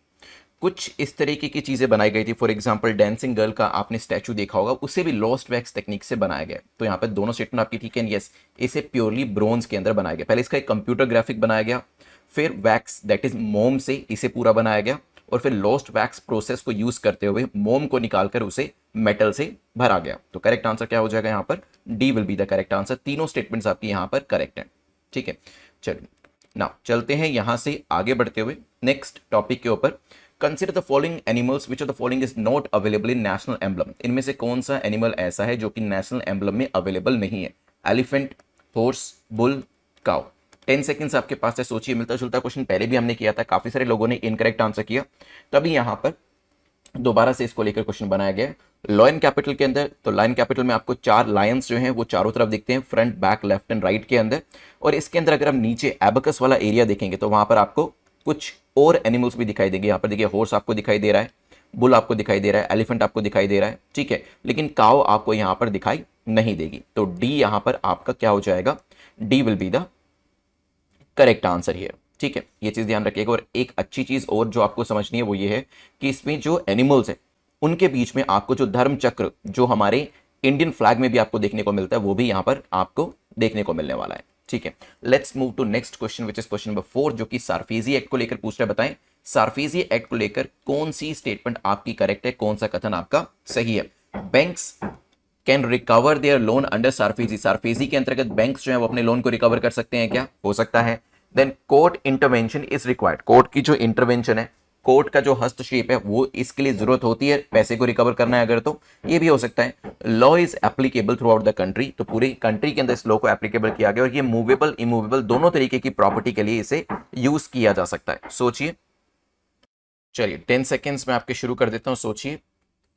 कुछ इस तरीके की चीजें बनाई गई थी। फॉर एग्जांपल डांसिंग गर्ल का आपने स्टैचू देखा होगा, उसे भी लॉस्ट वैक्स टेक्निक से बनाया गया। तो यहाँ पर दोनों स्टेटमेंट आपकी ठीक है। यस, इसे प्योरली ब्रोंज के अंदर बनाया गया। पहले इसका एक कंप्यूटर ग्राफिक बनाया गया, फिर वैक्स दैट इज मोम से इसे पूरा बनाया गया, और फिर लॉस्ट वैक्स प्रोसेस को यूज करते हुए मोम को निकालकर उसे मेटल से भरा गया। तो करेक्ट आंसर क्या हो जाएगा यहाँ पर? D will be the correct answer. तीनों स्टेटमेंट्स आपकी यहाँ पर करेक्ट हैं। ठीक है, चलिए नाउ चलते हैं यहां से आगे बढ़ते हुए नेक्स्ट टॉपिक के ऊपर। Consider the following animals which of the following is not available in national emblem. इनमें से कौन सा एनिमल ऐसा है जो कि नेशनल एम्बलम में अवेलेबल नहीं है? Elephant, horse, bull, cow. 10 seconds आपके पास है, सोचिए। मिलता जुलता क्वेश्चन पहले भी हमने किया था, काफी सारे लोगों ने इनकरेक्ट आंसर किया, तभी यहां पर दोबारा से इसको लेकर क्वेश्चन बनाया गया। लॉयन कैपिटल के अंदर, तो लायन कैपिटल में आपको 4 लायंस जो हैं वो चारों तरफ दिखते हैं, front, back, left and right के अंदर। और इसके अंदर अगर हम नीचे एबकस वाला एरिया देखेंगे तो वहां पर आपको कुछ और एनिमल्स भी दिखाई देंगे। यहाँ पर देखिए, हॉर्स आपको दिखाई दे रहा है, बुल आपको दिखाई दे रहा है, एलिफेंट आपको दिखाई दे रहा है, ठीक है, लेकिन काव आपको यहाँ पर दिखाई नहीं देगी। तो डी यहाँ पर आपका क्या हो जाएगा? D will be the correct answer here. ठीक है, ये चीज ध्यान रखिएगा। और एक अच्छी चीज और जो आपको समझनी है वो ये है कि इसमें जो एनिमल्स है उनके बीच में आपको जो धर्म चक्र जो हमारे इंडियन फ्लैग में भी आपको देखने को मिलता है वो भी यहां पर आपको देखने को मिलने वाला है। ठीक है, let's move to next question which is question number 4, जो कि सार्फेजी एक्ट को लेकर पूछ रहा है। बताएं, सार्फेजी एक्ट को लेकर कौन सी स्टेटमेंट आपकी करेक्ट है, कौन सा कथन आपका सही है? Banks can recover their loan under SARFAESI. SARFAESI के अंतर्गत बैंक्स जो है वो अपने लोन को रिकवर कर सकते हैं क्या? हो सकता है। Then court intervention is required. Court की जो इंटरवेंशन है, कोर्ट का जो हस्तक्षेप है, वो इसके लिए जरूरत होती है पैसे को रिकवर करना है अगर, तो ये भी हो सकता है। Law is applicable through out the country. तो पूरी कंट्री के अंदर इस लॉ को एप्लीकेबल किया गया और ये मूवेबल इमूवेबल दोनों तरीके की प्रॉपर्टी के लिए इसे यूज किया जा सकता है। सोचिए। चलिए 10 सेकेंड्स में आपके शुरू कर देता हूं, सोचिए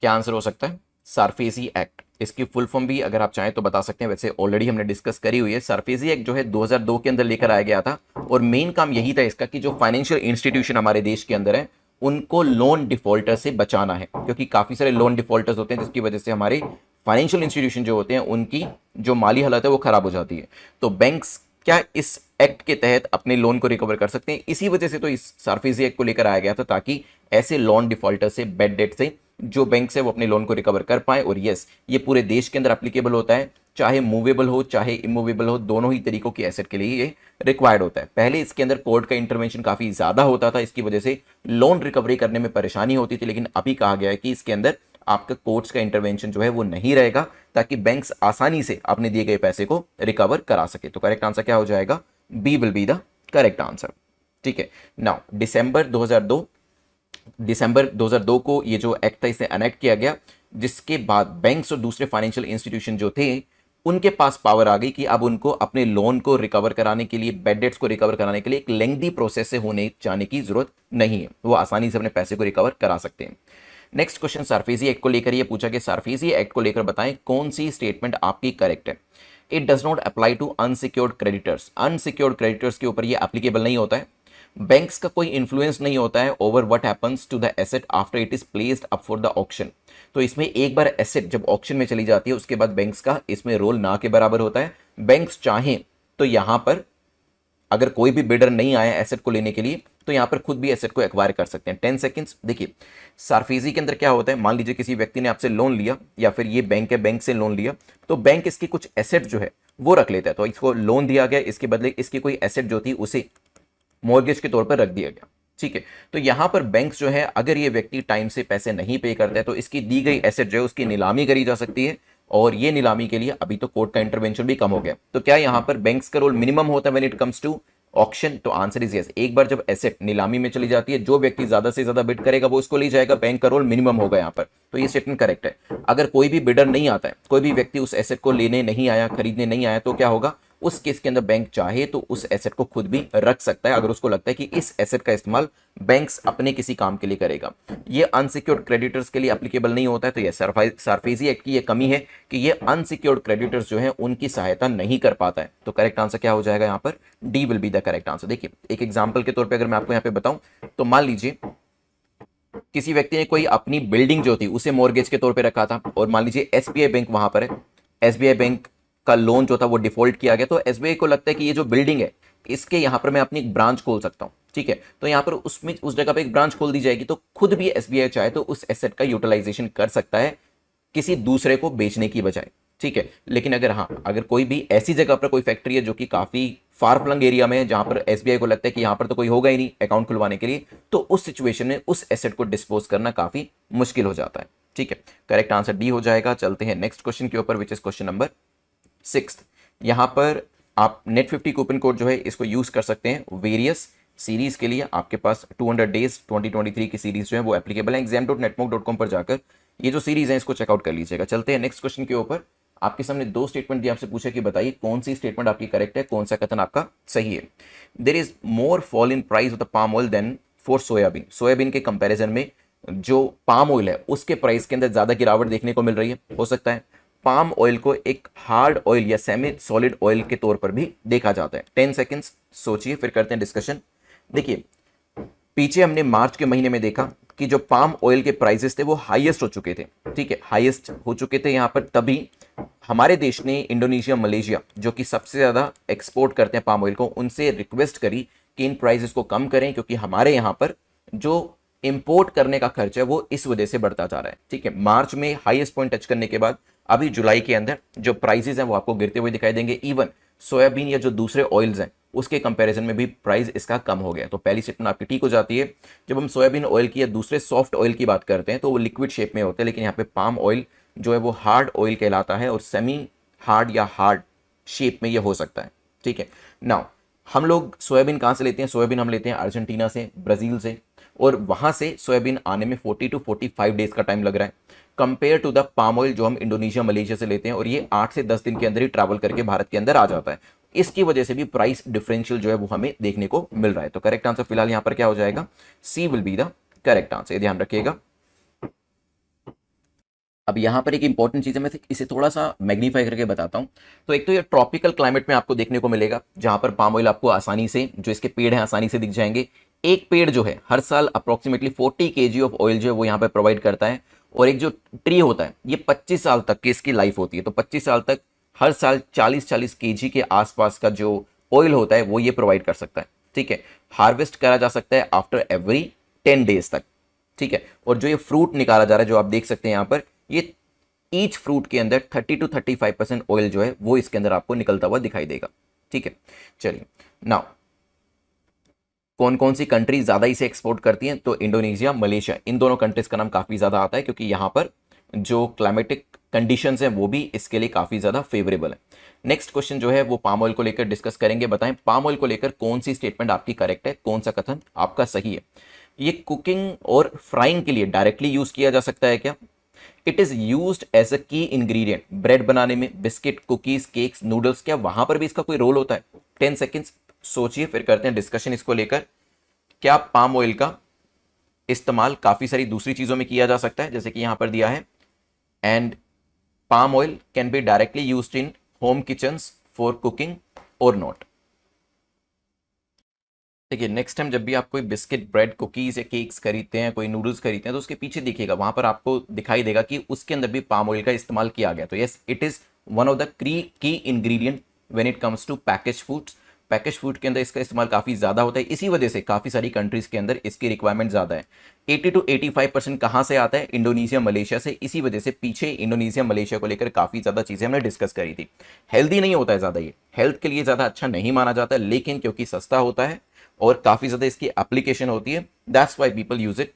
क्या आंसर हो सकता है। सार्फेजी एक्ट, इसकी फुल फॉर्म भी अगर आप चाहें तो बता सकते हैं, वैसे ऑलरेडी हमने डिस्कस करी हुई है। सार्फेजी एक्ट जो है 2002 के अंदर लेकर आया गया था और मेन काम यही था इसका कि जो फाइनेंशियल इंस्टीट्यूशन हमारे देश के अंदर है उनको लोन डिफॉल्टर से बचाना है, क्योंकि काफी सारे लोन डिफॉल्टर्स होते हैं जिसकी वजह से हमारे फाइनेंशियल इंस्टीट्यूशन जो होते हैं उनकी जो माली हालत है वो खराब हो जाती है। तो बैंक्स क्या इस एक्ट के तहत अपने लोन को रिकवर कर सकते हैं? इसी वजह से तो इस सार्फेजी एक्ट को लेकर आया गया था, ताकि ऐसे लोन डिफॉल्टर से, बैड डेट से जो बैंक से वो अपने लोन को रिकवर कर पाए। और यस, ये पूरे देश के अंदर एप्लीकेबल होता है, चाहे मूवेबल हो चाहे इमूवेबल हो, दोनों ही तरीकों की एसेट के लिए ये रिक्वायर्ड होता है। पहले इसके अंदर कोर्ट का इंटरवेंशन काफी ज्यादा होता था, इसकी वजह से लोन रिकवरी करने में परेशानी होती थी, लेकिन अभी कहा गया है कि इसके अंदर आपका कोर्ट्स का इंटरवेंशन जो है वो नहीं रहेगा, ताकि बैंक्स आसानी से अपने दिए गए पैसे को रिकवर करा सके। तो करेक्ट आंसर क्या हो जाएगा? B will be the correct answer. ठीक है, नाउ दिसंबर 2002 को ये जो एक्ट था इसे अनेक्ट किया गया, जिसके बाद बैंक्स और दूसरे फाइनेंशियल इंस्टीट्यूशन जो थे उनके पास पावर आ गई कि अब उनको अपने लोन को रिकवर कराने के लिए, बैड डेट्स को रिकवर कराने के लिए एक लेंथी प्रोसेस से होने जाने की जरूरत नहीं है, वो आसानी से अपने पैसे को रिकवर करा सकते हैं। नेक्स्ट क्वेश्चन सार्फेजी एक्ट को लेकर ये पूछा कि सार्फेजी एक्ट को लेकर बताएं कौन सी स्टेटमेंट आपकी करेक्ट है। It does not apply to unsecured creditors. Unsecured creditors के ऊपर ये एप्लीकेबल नहीं होता है। बैंक्स का कोई इन्फ्लुएंस नहीं होता है over what happens to the asset after it is placed up for the auction. तो इसमें एक बार एसेट जब ऑक्शन में चली जाती है उसके बाद बैंक्स का इसमें रोल ना के बराबर होता है। बैंक्स चाहें तो यहां पर अगर कोई भी बिडर नहीं आया एसेट को लेने के लिए तो यहां पर खुद भी एसेट को एक्वायर कर सकते हैं। 10 सेकंड्स। देखिए, सार्फेजी के अंदर क्या होता है, मान लीजिए किसी व्यक्ति ने आपसे लोन लिया या फिर ये बैंक है, बैंक से लोन लिया, तो बैंक इसकी कुछ एसेट जो है वो रख लेता है। तो इसको लोन दिया गया, इसके बदले इसकी कोई एसेट जो थी उसे मॉर्गेज के तौर पर रख दिया गया। ठीक है, तो यहां पर बैंक्स जो है अगर ये व्यक्ति टाइम से पैसे नहीं पे करता है तो इसकी दी गई एसेट जो है उसकी नीलामी करी जा सकती है, और ये नीलामी के लिए अभी तो कोर्ट का इंटरवेंशन भी कम हो गया। तो क्या यहां पर बैंक्स का रोल मिनिमम होता है when it comes to auction? तो आंसर इज यस। एक बार जब एसेट नीलामी में चली जाती है, जो व्यक्ति ज्यादा से ज्यादा बिड करेगा वो उसको ले जाएगा, बैंक का रोल मिनिमम होगा यहां पर। तो ये स्टेटमेंट करेक्ट है। अगर कोई भी बिडर नहीं आता है, कोई भी व्यक्ति उस एसेट को लेने नहीं आया, खरीदने नहीं आया, तो क्या होगा? उस केस के अंदर बैंक चाहे तो उस एसेट को खुद भी रख सकता है, अगर उसको लगता है कि इस एसेट का इस्तेमाल बैंक्स अपने किसी काम के लिए करेगा। ये अनसिक्योर्ड क्रेडिटर्स के लिए एप्लीकेबल नहीं होता है, तो ये सार्फेसी एक्ट की ये कमी है कि ये अनसिक्योर्ड क्रेडिटर्स जो है उनकी सहायता नहीं कर पाता है। तो करेक्ट आंसर क्या हो जाएगा यहाँ पर? D will be the correct answer. देखिए एक एग्जाम्पल के तौर पर अगर मैं आपको यहाँ पे बताऊं, तो मान लीजिए किसी व्यक्ति ने कोई अपनी बिल्डिंग जो थी उसे मॉर्गेज के तौर पे रखा था, और मान लीजिए एसबीआई बैंक वहां पर है, एसबीआई बैंक का लोन जो था वो डिफॉल्ट किया गया, तो एसबीआई को लगता है कि ये जो बिल्डिंग है इसके यहां पर मैं अपनी एक ब्रांच खोल सकता हूं, ठीक है, तो यहां पर उसमें उस जगह पे एक ब्रांच खोल दी जाएगी, तो खुद भी एसबीआई चाहे तो उस एसेट का यूटिलाइजेशन कर सकता है किसी दूसरे को बेचने की बजाय, ठीक है। लेकिन अगर हाँ, अगर कोई भी ऐसी जगह पर कोई फैक्ट्री है जो कि काफी फार फ्लंग एरिया में है, जहां पर एसबीआई को लगता है कि यहां पर तो कोई होगा ही नहीं अकाउंट खुलवाने के लिए, तो उस सिचुएशन में उस एसेट को डिस्पोज करना काफी मुश्किल हो जाता है, ठीक है। करेक्ट आंसर डी हो जाएगा। चलते हैं नेक्स्ट क्वेश्चन के ऊपर, विच इज क्वेश्चन नंबर 6। यहां पर आप नेट 50 कूपन कोड जो है इसको यूज कर सकते हैं वेरियस सीरीज के लिए। आपके पास 200 डेज 2023 की सीरीज जो है वो एप्लीकेबल है। exam.netmoc.com पर जाकर ये जो सीरीज है इसको चेकआउट कर लीजिएगा। चलते हैं नेक्स्ट क्वेश्चन के ऊपर। आपके सामने दो स्टेटमेंट दिए, आपसे पूछा कि बताइए कौन सी स्टेटमेंट आपकी करेक्ट है, कौन सा कथन आपका सही है। There is more fall in price of the palm oil than for soybean. Soybean के कंपैरिजन में जो पाम ऑयल है उसके प्राइस के अंदर ज्यादा गिरावट देखने को मिल रही है। हो सकता है पाम ऑयल को एक हार्ड ऑयल या सेमी सॉलिड ऑयल के तौर पर भी देखा जाता है। 10 सेकेंड्स सोचिए, फिर करते हैं डिस्कशन। देखिए पीछे हमने मार्च के महीने में देखा कि जो पाम ऑयल के प्राइसेस थे वो हाईएस्ट हो चुके थे, ठीक है, हाईएस्ट हो चुके थे यहाँ पर। तभी हमारे देश ने इंडोनेशिया, मलेशिया जो कि सबसे ज्यादा एक्सपोर्ट करते हैं पाम ऑयल को, उनसे रिक्वेस्ट करी कि इन प्राइसेस को कम करें, क्योंकि हमारे यहाँ पर जो इंपोर्ट करने का खर्च है वो इस वजह से बढ़ता जा रहा है, ठीक है। मार्च में हाईएस्ट पॉइंट टच करने के बाद अभी जुलाई के अंदर जो प्राइसेस हैं वो आपको गिरते हुए दिखाई देंगे। इवन सोयाबीन या जो दूसरे ऑयल्स हैं उसके कंपैरिजन में भी प्राइस इसका कम हो गया। तो पहली स्टेटमेंट आपकी ठीक हो जाती है। जब हम सोयाबीन ऑयल की या दूसरे सॉफ्ट ऑयल की बात करते हैं तो वो लिक्विड शेप में होते हैं, लेकिन यहाँ पे पाम ऑयल जो है वो हार्ड ऑयल कहलाता है, और सेमी हार्ड या हार्ड शेप में ये हो सकता है, ठीक है। नाउ हम लोग सोयाबीन कहाँ से लेते हैं? सोयाबीन हम लेते हैं अर्जेंटीना से, ब्राजील से, और वहां से सोयाबीन आने में 40 to 45 डेज का टाइम लग रहा है, compare to the palm oil जो हम इंडोनेशिया, मलेशिया से लेते हैं, और ये 8 से 10 दिन के अंदर ही ट्रैवल करके भारत के अंदर आ जाता है। इसकी वजह से भी प्राइस डिफरेंशियल जो है वो हमें देखने को मिल रहा है। तो करेक्ट आंसर फिलहाल यहां पर क्या हो जाएगा? C will be the correct answer, ध्यान रखिएगा। अब यहाँ पर एक इंपॉर्टेंट चीज है, मैं इसे थोड़ा सा मैग्नीफाई करके बताता हूँ। तो एक तो ये ट्रॉपिकल क्लाइमेट में आपको देखने को मिलेगा, जहां पर पाम ऑयल आपको आसानी से, जो इसके पेड़ हैं आसानी से दिख जाएंगे। एक पेड़ जो है हर साल अप्रोक्सीमेटली 40 kg ऑफ ऑयल जो है वो यहाँ पर प्रोवाइड करता है, और एक जो ट्री होता है ये 25 साल तक की इसकी लाइफ होती है। तो 25 साल तक हर साल 40-40 kg के आसपास का जो ऑयल होता है वो ये प्रोवाइड कर सकता है, ठीक है। हार्वेस्ट करा जा सकता है आफ्टर एवरी 10 डेज तक, ठीक है। और जो ये फ्रूट निकाला जा रहा है, जो आप देख सकते हैं यहाँ पर, ये ईच फ्रूट के अंदर 30 to 35% ऑयल जो है वो इसके अंदर आपको निकलता हुआ दिखाई देगा, ठीक है। चलिए नाउ कौन कौन सी कंट्री ज्यादा इसे एक्सपोर्ट करती हैं? तो इंडोनेशिया, मलेशिया, इन दोनों कंट्रीज का नाम काफी ज्यादा आता है, क्योंकि यहां पर जो क्लाइमेटिक कंडीशंस हैं वो भी इसके लिए काफी ज्यादा फेवरेबल है। नेक्स्ट क्वेश्चन जो है वो पाम ऑयल को लेकर डिस्कस करेंगे। बताएं पाम ऑयल को लेकर कौन सी स्टेटमेंट आपकी करेक्ट है, कौन सा कथन आपका सही है। ये कुकिंग और फ्राइंग के लिए डायरेक्टली यूज किया जा सकता है क्या? It is used as a key ingredient bread बनाने में, बिस्किट, कुकीज, केक्स, नूडल्स, क्या वहां पर भी इसका कोई रोल होता है? 10 सेकेंड्स सोचिए, फिर करते हैं डिस्कशन इसको लेकर। क्या पाम ऑयल का इस्तेमाल काफी सारी दूसरी चीजों में किया जा सकता है, जैसे कि यहां पर दिया है, and palm oil can be directly used in home kitchens for cooking और नॉट। देखिए नेक्स्ट टाइम जब भी आप कोई बिस्किट, ब्रेड, कुकीज या केक्स खरीदते हैं, कोई नूडल्स खरीदते हैं, तो उसके पीछे देखिएगा, वहां पर आपको दिखाई देगा कि उसके अंदर भी पाम ऑयल का इस्तेमाल किया गया। तो yes, it is one of the key ingredient when it comes to package foods. Package food के अंदर इसका इस्तेमाल काफी ज्यादा होता है, इसी वजह से काफी सारी कंट्रीज के अंदर इसकी रिक्वायरमेंट ज्यादा है। 80 to 85% कहां से आता है? इंडोनेशिया, मलेशिया से। इसी वजह से पीछे इंडोनेशिया, मलेशिया को लेकर काफी ज्यादा चीजें हमने डिस्कस करी थी। हेल्दी नहीं होता है ज्यादा, ये हेल्थ के लिए ज्यादा अच्छा नहीं माना जाता है, लेकिन क्योंकि सस्ता होता है और काफी ज्यादा इसकी एप्लीकेशन होती है, that's why people use it.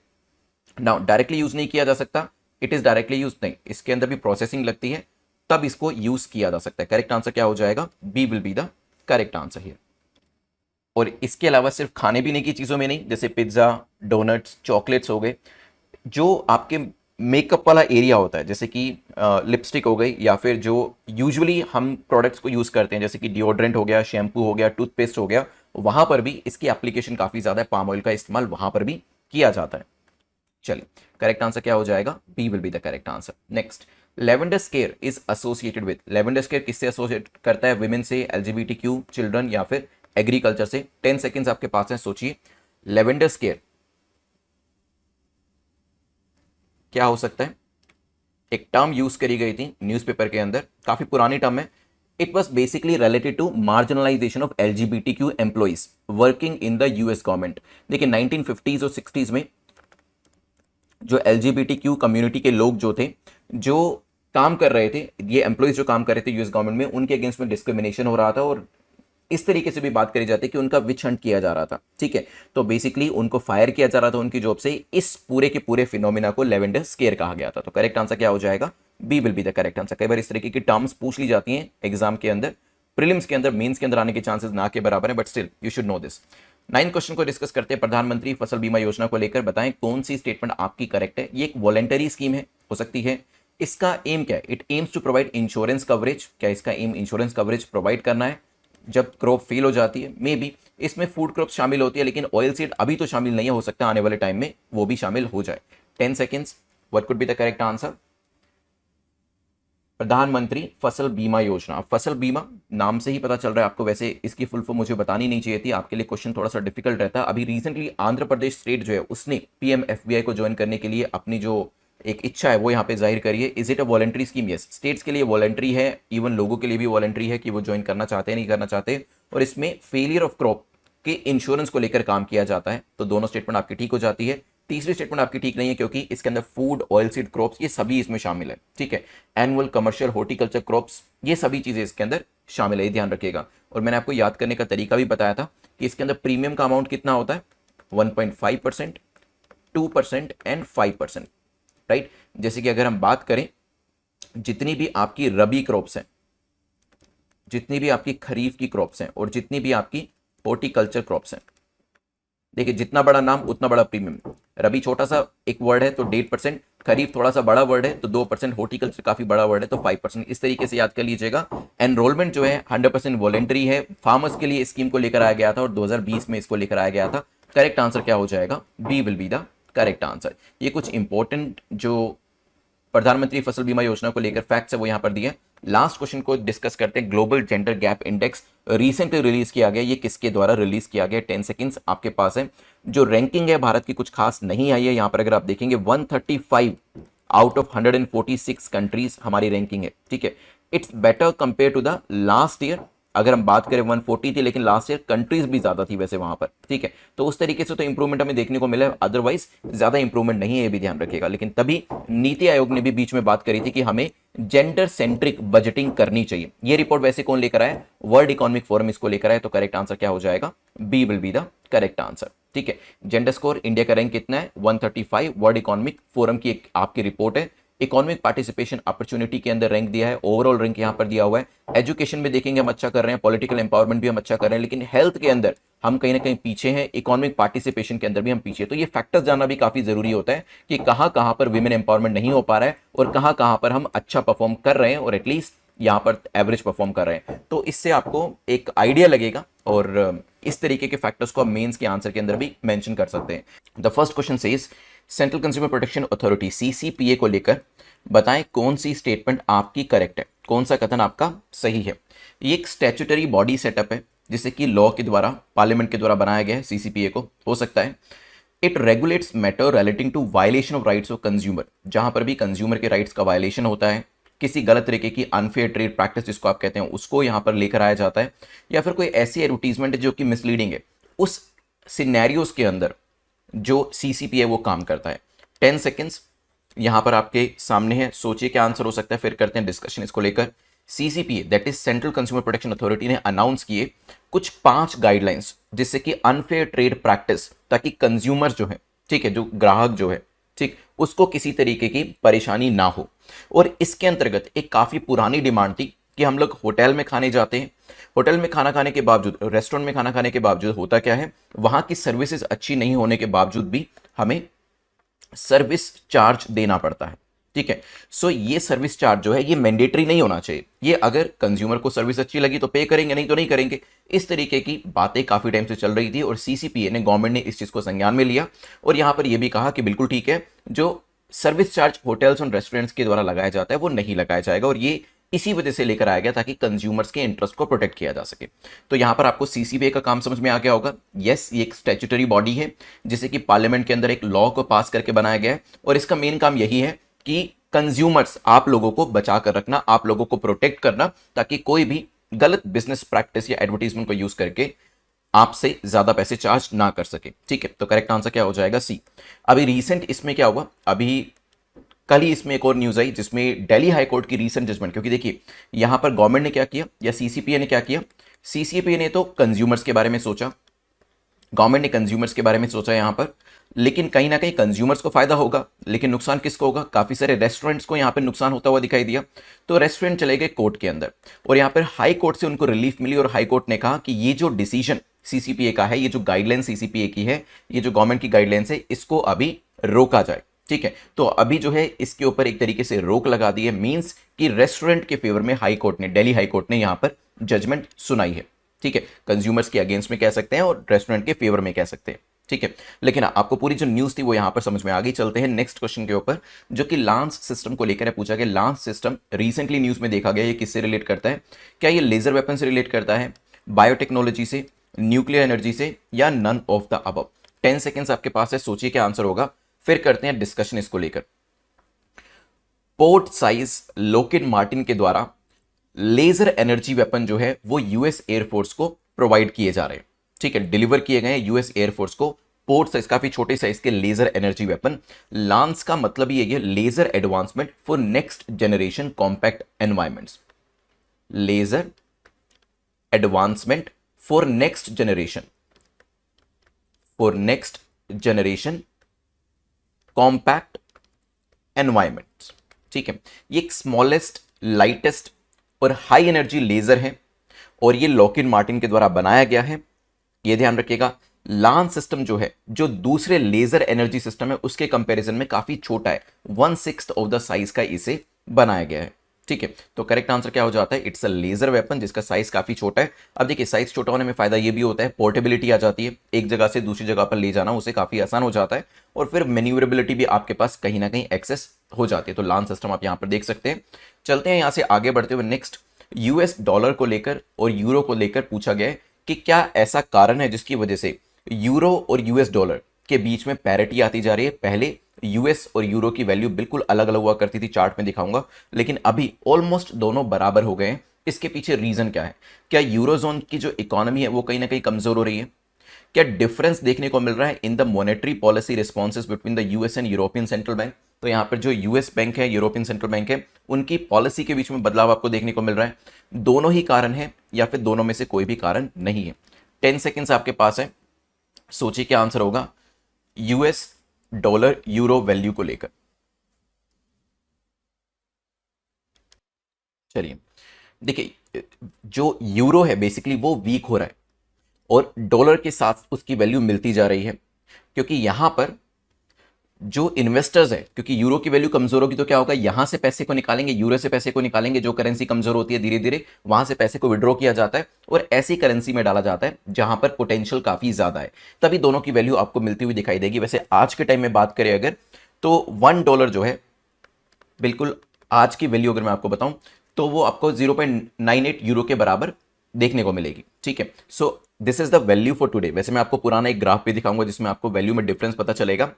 Now directly use नहीं किया जा सकता, इट इज डायरेक्टली यूज नहीं, इसके अंदर भी प्रोसेसिंग लगती है, तब इसको यूज किया जा सकता है। करेक्ट आंसर क्या हो जाएगा? B will be the correct answer here. और इसके अलावा सिर्फ खाने पीने की चीज़ों में नहीं, जैसे पिज्ज़ा, डोनट्स, चॉकलेट्स हो गए, जो आपके मेकअप वाला एरिया होता है, जैसे कि लिपस्टिक हो गई, या फिर जो यूजुअली हम प्रोडक्ट्स को यूज़ करते हैं जैसे कि डिओड्रेंट हो गया, शैम्पू हो गया, टूथपेस्ट हो गया, वहाँ पर भी इसकी एप्लीकेशन काफ़ी ज़्यादा है, पाम ऑयल का इस्तेमाल वहाँ पर भी किया जाता है। चलिए, करेक्ट आंसर क्या हो जाएगा? B will be the correct answer. Next, lavender scare is associated with, lavender scare किससे एसोसिएट करता है? विमेन से, एलजीबीटीक्यू, चिल्ड्रन, या फिर एग्रीकल्चर से? 10 सेकेंड्स आपके पास हैं, सोचिए। लेवेंडर स्केयर क्या हो सकता है? एक टर्म यूज करी गई थी न्यूज़पेपर के अंदर, काफी पुरानी टर्म है। It was basically related to marginalisation of LGBTQ employees working in the US government. देखिए 1950s और 60s में जो एलजीबीटीक्यू कम्युनिटी के लोग जो थे, जो काम कर रहे थे, ये एम्प्लॉइज जो काम कर रहे थे यूएस गवर्नमेंट में, उनके अगेंस्ट में डिस्क्रिमिनेशन हो रहा था, और इस तरीके से भी बात करी जाती है कि उनका विच हंट किया जा रहा था। ठीक है, तो बेसिकली उनको फायर किया जा रहा था उनकी जॉब से। इस पूरे के पूरे फिनोमिना को लेवेंडर स्केयर कहा गया था। तो करेक्ट आंसर क्या हो जाएगा? B will be the correct answer. कई बार इस तरीके की टर्म्स पूछ ली जाती हैं एग्जाम के अंदर, प्रीलिम्स के अंदर, मेंस के अंदर आने के चांसेस ना के बराबर है, but still you should know this. 9 question को डिस्कस करते हैं प्रधानमंत्री फसल बीमा योजना को लेकर। बताएं कौन सी स्टेटमेंट आपकी करेक्ट है। ये एक वॉलेंटरी स्कीम है, हो सकती है। इसका एम क्या है? It aims to provide insurance coverage. क्या इसका एम इंश्योरेंस कवरेज प्रोवाइड करना है जब क्रॉप फेल हो जाती है? मे बी इसमें फूड क्रॉप शामिल होती है, लेकिन ऑयल सीड अभी तो शामिल नहीं है, हो सकता है आने वाले टाइम में वो भी शामिल हो जाए। 10 seconds, what could be the correct answer? प्रधानमंत्री फसल बीमा योजना। फसल बीमा नाम से ही पता चल रहा है आपको, वैसे इसकी फुल फॉर्म मुझे बतानी नहीं चाहिए थी, आपके लिए क्वेश्चन थोड़ा सा डिफिकल्ट रहता है। अभी रिसेंटली आंध्र प्रदेश स्टेट जो है उसने पीएमएफबीआई को ज्वाइन करने के लिए अपनी जो एक इच्छा है वो यहाँ पे जाहिर करिए। Is it a voluntary scheme? Yes, states के लिए वॉलेंट्री है, इवन लोगों के लिए भी वॉलेंट्री है कि वो ज्वाइन करना चाहते हैं नहीं करना चाहते। और इसमें फेलियर ऑफ क्रॉप के इंश्योरेंस को लेकर काम किया जाता है। तो दोनों स्टेटमेंट आपकी ठीक हो जाती है। तीसरी स्टेटमेंट आपकी ठीक नहीं है, क्योंकि इसके अंदर फूड, ऑयल सीड क्रॉप्स, ये सभी इसमें शामिल है। ठीक है, एनुअल कमर्शियल हॉर्टिकल्चर क्रॉप्स, ये सभी चीजें इसके अंदर शामिल है, ध्यान रखिएगा। और मैंने आपको याद करने का तरीका भी बताया था कि इसके अंदर प्रीमियम का अमाउंट कितना होता है? 1.5%, 2% एंड 5%। राइट, जैसे कि अगर हम बात करें, जितनी भी आपकी रबी क्रॉप्स हैं, जितनी भी आपकी खरीफ की क्रॉप्स हैं, और जितनी भी आपकी हॉर्टिकल्चर क्रॉप्स हैं, देखिए जितना बड़ा नाम उतना बड़ा प्रीमियम। रबी छोटा सा एक वर्ड है तो 1.5%, खरीफ थोड़ा सा बड़ा वर्ड है तो 2%, हॉर्टिकल्चर काफी बड़ा वर्ड है तो 5%। इस तरीके से याद कर लीजिएगा। एनरोलमेंट जो है 100% वॉलेंटरी है, फार्मर्स के लिए स्कीम को लेकर आया गया था और 2020 में इसको लेकर आया गया था। करेक्ट आंसर क्या हो जाएगा? B will be the correct answer. ये कुछ इंपॉर्टेंट जो प्रधानमंत्री फसल बीमा योजना को लेकर फैक्ट्स है वो यहां पर दिए। लास्ट क्वेश्चन को डिस्कस करते हैं। Global gender gap index recently release किया गया, ये किसके द्वारा रिलीज किया गया? 10 सेकंड्स आपके पास है। जो रैंकिंग है भारत की कुछ खास नहीं आई है, यहां पर अगर आप देखेंगे 135 आउट ऑफ 146 कंट्रीज हमारी रैंकिंग है। ठीक है, it's better compare to the last year. अगर हम बात करें 140 थी, लेकिन लास्ट ईयर कंट्रीज भी ज्यादा थी वैसे वहां पर। ठीक है, तो उस तरीके से तो इंप्रूवमेंट हमें देखने को मिला, अदरवाइज ज्यादा इंप्रूवमेंट नहीं है, ये भी ध्यान रखिएगा। लेकिन तभी नीति आयोग ने भी बीच में बात करी थी कि हमें जेंडर सेंट्रिक बजटिंग करनी चाहिए। ये रिपोर्ट वैसे कौन लेकर आया? वर्ल्ड इकोनॉमिक फोरम इसको लेकर आया। तो करेक्ट आंसर क्या हो जाएगा? B will be the correct answer. ठीक है, जेंडर स्कोर इंडिया का रैंक कितना है? 135। वर्ल्ड इकोनॉमिक फोरम की एक आपकी रिपोर्ट है। इकोनॉमिक पार्टिसिपेशन अपॉर्चुनिटी के अंदर रैंक दिया है, ओवरऑल रैंक यहां पर दिया हुआ है। एजुकेशन में देखेंगे हम अच्छा कर रहे हैं, पॉलिटिकल एम्पावरमेंट भी हम अच्छा कर रहे हैं, लेकिन हेल्थ के अंदर हम कहीं ना कहीं पीछे हैं, इकोनॉमिक पार्टिसिपेशन के अंदर भी हम पीछे हैं। तो ये फैक्टर्स जानना भी काफी जरूरी होता है कि कहां कहां पर विमेन एम्पावरमेंट नहीं हो पा रहा है और कहां कहां पर हम अच्छा परफॉर्म कर रहे हैं और एटलीस्ट यहां पर एवरेज परफॉर्म कर रहे हैं। तो इससे आपको एक आइडिया लगेगा और इस तरीके के फैक्टर्स को आप मेंस के आंसर के अंदर भी मेंशन कर सकते हैं। The first question says central consumer protection authority CCPA को लेकर बताएं कौन सी स्टेटमेंट आपकी करेक्ट है, कौन सा कथन आपका सही है। ये एक स्टैट्यूटरी बॉडी सेटअप है जिसे कि लॉ के द्वारा, पार्लियामेंट के द्वारा बनाया गया है सीसीपीए को, हो सकता है। It regulates matter relating to violation of rights of consumer, जहां पर भी कंज्यूमर के राइट्स का वायलेशन होता है, किसी गलत तरीके की अनफेयर ट्रेड प्रैक्टिस जिसको आप कहते हैं उसको यहां पर लेकर आया जाता है, या फिर कोई ऐसी एडवर्टीजमेंट है जो कि मिसलीडिंग है, उस सिनेरियोज के अंदर जो सीसीपीए वो काम करता है। 10 सेकेंड्स यहां पर आपके सामने है, सोचिए क्या आंसर हो सकता है, फिर करते हैं डिस्कशन इसको लेकर। CCPA that is central consumer protection authority ने अनाउंस किए कुछ 5 गाइडलाइंस जिससे कि अनफेयर ट्रेड प्रैक्टिस, ताकि कंज्यूमर जो है, ठीक है, जो ग्राहक जो है, ठीक, उसको किसी तरीके की परेशानी ना हो। और इसके अंतर्गत एक काफी पुरानी डिमांड थी कि हम लोग होटल में खाने जाते हैं, होटल में खाना खाने के बावजूद, रेस्टोरेंट में खाना खाने के बावजूद होता क्या है, वहां की सर्विसेज अच्छी नहीं होने के बावजूद भी हमें सर्विस चार्ज देना पड़ता है। ठीक है, सो ये सर्विस चार्ज जो है ये मैंडेटरी नहीं होना चाहिए, ये अगर कंज्यूमर को सर्विस अच्छी लगी तो पे करेंगे, नहीं तो नहीं करेंगे। इस तरीके की बातें काफी टाइम से चल रही थी और सीसीपीए ने, गवर्नमेंट ने इस चीज को संज्ञान में लिया और यहां पर यह भी कहा कि बिल्कुल ठीक है, जो सर्विस चार्ज होटल्स और रेस्टोरेंट्स के द्वारा लगाया जाता है वो नहीं लगाया जाएगा, और ये इसी वजह से लेकर आया गया ताकि कंज्यूमर्स के इंटरेस्ट को प्रोटेक्ट किया जा सके। तो यहां पर आपको सीसीबीए का काम समझ में आ गया होगा। यस, ये एक स्टैट्यूटरी बॉडी है जिसे कि पार्लियामेंट के अंदर एक लॉ को पास करके बनाया गया है, और इसका मेन काम यही है कि कंज्यूमर्स, आप लोगों को बचा कर रखना, आप लोगों को प्रोटेक्ट करना, ताकि कोई भी गलत बिजनेस प्रैक्टिस या एडवर्टीजमेंट को यूज करके आपसे ज्यादा पैसे चार्ज ना कर सके। ठीक है, तो करेक्ट आंसर क्या हो जाएगा? सी। अभी रीसेंट इसमें क्या हुआ, अभी कल ही इसमें एक और न्यूज आई जिसमें दिल्ली हाई कोर्ट की रीसेंट जजमेंट, क्योंकि देखिए यहां पर गवर्नमेंट ने क्या किया या सीसीपीए ने क्या किया, सीसीपीए ने तो कंज्यूमर्स के बारे में सोचा, गवर्नमेंट ने कंज्यूमर्स के बारे में सोचा यहां पर, लेकिन कहीं ना कहीं कंज्यूमर्स को फायदा होगा, लेकिन नुकसान किसको होगा? काफी सारे रेस्टोरेंट्स को यहां पर नुकसान होता हुआ दिखाई दिया। तो रेस्टोरेंट चले गए कोर्ट के अंदर, और यहां पर हाई कोर्ट से उनको रिलीफ मिली, और हाई कोर्ट ने कहा कि ये जो डिसीजन सीसीपीए का है, ये जो गाइडलाइन सीसीपीए की है, ये जो गवर्नमेंट की गाइडलाइंस है, इसको अभी रोका जाए। ठीक है, तो अभी जो है इसके ऊपर एक तरीके से रोक लगा दी है, मींस कि रेस्टोरेंट के फेवर में हाई कोर्ट ने, दिल्ली हाई कोर्ट ने यहां पर जजमेंट सुनाई है। ठीक है, कंज्यूमर्स के अगेंस्ट में कह सकते हैं और रेस्टोरेंट के फेवर में कह सकते हैं। ठीक है, लेकिन आपको पूरी जो न्यूज थी वो यहां पर समझ में आ गई। चलते हैं नेक्स्ट क्वेश्चन के ऊपर, जो कि लांस सिस्टम को लेकर है, पूछा गया लांस सिस्टम रिसेंटली न्यूज में देखा गया, ये किससे रिलेट करता है? क्या ये लेजर वेपन से रिलेट करता है, बायोटेक्नोलॉजी से, न्यूक्लियर एनर्जी से, या none of the above? 10 seconds आपके पास है, सोचिए क्या आंसर होगा, फिर करते हैं डिस्कशन इसको लेकर। पोर्ट साइज लॉकहीड मार्टिन के द्वारा लेजर एनर्जी वेपन जो है वो यूएस एयरफोर्स को प्रोवाइड किए जा रहे हैं। ठीक है, डिलीवर किए गए हैं यूएस एयरफोर्स को पोर्ट साइज, काफी छोटे साइज के लेजर एनर्जी वेपन। लांस का मतलब ही है laser advancement for next generation compact environments, laser advancement for next generation compact environments. ठीक है, ये एक स्मॉलेस्ट, लाइटेस्ट और हाई एनर्जी लेजर है, और ये लॉकहीड मार्टिन के द्वारा बनाया गया है। ये ध्यान रखिएगा, लांस सिस्टम जो है, जो दूसरे लेजर एनर्जी सिस्टम है उसके कंपैरिजन में काफी छोटा है, 1/6 ऑफ द साइज का इसे बनाया गया है। ठीक है, तो करेक्ट आंसर क्या हो जाता है? इट्स अ लेजर वेपन जिसका साइज काफी छोटा है। अब देखिए, साइज छोटा होने में फायदा ये भी होता है, पोर्टेबिलिटी आ जाती है, एक जगह से दूसरी जगह पर ले जाना उसे काफी आसान हो जाता है, और फिर मैन्यूवरेबिलिटी भी आपके पास कहीं ना कहीं एक्सेस हो जाती है। तो लांस सिस्टम आप यहां पर देख सकते हैं। चलते हैं यहां से आगे बढ़ते हुए नेक्स्ट, यूएस डॉलर को लेकर और यूरो को लेकर पूछा गया है कि क्या ऐसा कारण है जिसकी वजह से यूरो और यूएस डॉलर के बीच में पैरिटी आती जा रही है। पहले यूएस और यूरो की वैल्यू बिल्कुल अलग अलग हुआ करती थी, चार्ट में दिखाऊंगा, लेकिन अभी ऑलमोस्ट दोनों बराबर हो गए हैं। इसके पीछे रीजन क्या है? क्या यूरोजोन की जो इकोनॉमी है वो कहीं ना कहीं कमजोर हो रही है? क्या डिफरेंस देखने को मिल रहा है in the monetary policy responses between the US and European central bank? तो यहां पर जो यूएस बैंक है, यूरोपियन सेंट्रल बैंक है, उनकी पॉलिसी के बीच में बदलाव आपको देखने को मिल रहा है। दोनों ही कारण है या फिर दोनों में से कोई भी कारण नहीं है? 10 सेकेंड्स आपके पास है, सोचिए क्या आंसर होगा यूएस डॉलर यूरो वैल्यू को लेकर। चलिए देखिए, जो यूरो है बेसिकली वो वीक हो रहा है, और डॉलर के साथ उसकी वैल्यू मिलती जा रही है, क्योंकि यहां पर जो इन्वेस्टर्स है, क्योंकि यूरो की वैल्यू कमजोर होगी तो क्या होगा, यहां से पैसे को निकालेंगे, यूरो से पैसे को निकालेंगे, जो करेंसी कमजोर होती है धीरे धीरे वहां से पैसे को विड्रॉ किया जाता है और ऐसी करेंसी में डाला जाता है जहां पर पोटेंशियल काफी ज्यादा है, तभी दोनों की वैल्यू आपको मिलती हुई दिखाई देगी। वैसे आज के टाइम में बात करें अगर, तो $1 जो है, बिल्कुल आज की वैल्यू अगर मैं आपको बताऊं तो वो आपको 0.98 यूरो के बराबर देखने को मिलेगी। ठीक है, so this is the value for today. वैसे मैं आपको पुराना एक ग्राफ भी दिखाऊंगा जिसमें आपको वैल्यू में डिफरेंस पता चलेगा।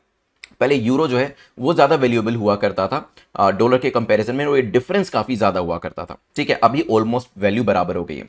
पहले यूरो जो है वो ज्यादा वैल्यूएबल हुआ करता था डॉलर के कंपैरिजन में, और ये डिफरेंस काफी ज्यादा हुआ करता था। ठीक है, अभी ऑलमोस्ट वैल्यू बराबर हो गई है।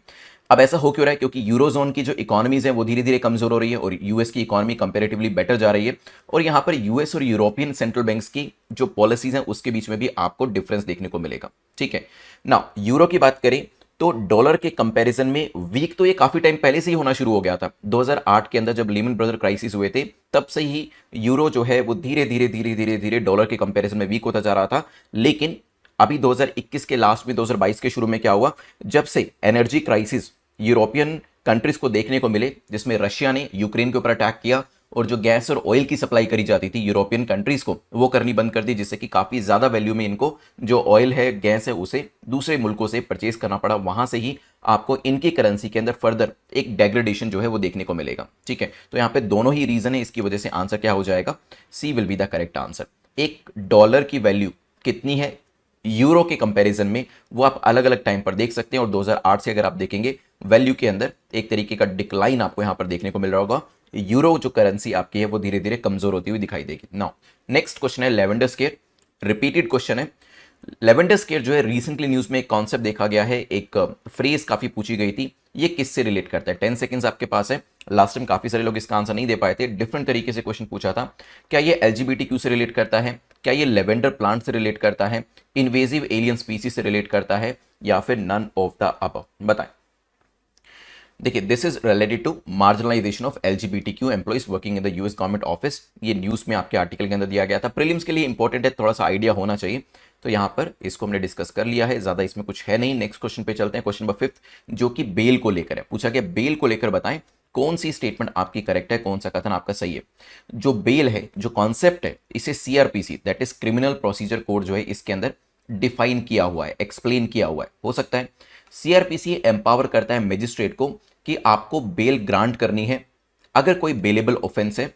अब ऐसा हो क्यों रहा है? क्योंकि यूरोजोन की जो इकोनॉमीज है वो धीरे धीरे कमजोर हो रही है, और यूएस की इकोनॉमी कंपेरेटिवली बेटर जा रही है, और यहां पर यूएस और यूरोपियन सेंट्रल बैंक्स की जो पॉलिसीज हैं उसके बीच में भी आपको डिफरेंस देखने को मिलेगा। ठीक है, ना यूरो की बात करें तो डॉलर के कंपैरिजन में वीक तो ये काफी टाइम पहले से ही होना शुरू हो गया था। 2008 के अंदर जब लीमन ब्रदर क्राइसिस हुए थे तब से ही यूरो जो है वो धीरे धीरे धीरे धीरे धीरे डॉलर के कंपैरिजन में वीक होता जा रहा था। लेकिन अभी 2021 के लास्ट में, 2022 के शुरू में क्या हुआ, जब से एनर्जी क्राइसिस यूरोपियन कंट्रीज को देखने को मिले, जिसमें रशिया ने यूक्रेन के ऊपर अटैक किया और जो गैस और ऑयल की सप्लाई करी जाती थी यूरोपियन कंट्रीज को, वो करनी बंद कर दी, जिससे कि काफ़ी ज़्यादा वैल्यू में इनको जो ऑयल है, गैस है, उसे दूसरे मुल्कों से परचेज करना पड़ा। वहां से ही आपको इनकी करेंसी के अंदर फर्दर एक डेग्रेडेशन जो है वो देखने को मिलेगा। ठीक है, तो यहाँ पे दोनों ही रीजन है, इसकी वजह से आंसर क्या हो जाएगा, C will be the correct answer. एक डॉलर की वैल्यू कितनी है यूरो के कंपैरिजन में, वो आप अलग अलग टाइम पर देख सकते हैं, और 2008 से अगर आप देखेंगे वैल्यू के अंदर एक तरीके का डिक्लाइन आपको यहां पर देखने को मिल रहा होगा। यूरो जो करेंसी आपकी है वो धीरे धीरे कमजोर होती हुई दिखाई देगी। नाउ नेक्स्ट क्वेश्चन है लेवेंडर स्केयर, रिपीटेड क्वेश्चन है। लेवेंडर स्केयर जो है रिसेंटली न्यूज में एक कॉन्सेप्ट देखा गया है, एक फ्रेज काफी पूछी गई थी, ये किससे रिलेट करता है। 10 सेकंड्स आपके पास है। लास्ट टाइम काफी सारे लोग इसका आंसर नहीं दे पाए थे, डिफरेंट तरीके से क्वेश्चन पूछा था। क्या ये एलजीबीटीक्यू से रिलेट करता है, क्या ये लेवेंडर प्लांट से रिलेट करता है, इन्वेजिव एलियन स्पीसीज से रिलेट करता है, या फिर नन ऑफ द अबव, बताएं। देखिए, this is related to marginalisation of LGBTQ employees working in the US government office. ये न्यूज में आपके आर्टिकल के अंदर दिया गया था, प्रीलिम्स के लिए इंपॉर्टेंट है, थोड़ा सा आइडिया होना चाहिए, तो यहां पर इसको हमने डिस्कस कर लिया है, ज्यादा इसमें कुछ है नहीं। नेक्स्ट क्वेश्चन पे चलते हैं, क्वेश्चन नंबर 5 जो कि बेल को लेकर है। पूछा गया बेल को लेकर बताएं कौन सी स्टेटमेंट आपकी करेक्ट है, कौन सा कथन आपका सही है। जो बेल है, जो कॉन्सेप्ट है, इसे CrPC that is criminal procedure code जो है इसके अंदर डिफाइन किया हुआ है, एक्सप्लेन किया हुआ है। हो सकता है सीआरपीसी एम्पावर करता है मजिस्ट्रेट को कि आपको बेल ग्रांट करनी है अगर कोई बेलेबल ऑफेंस है,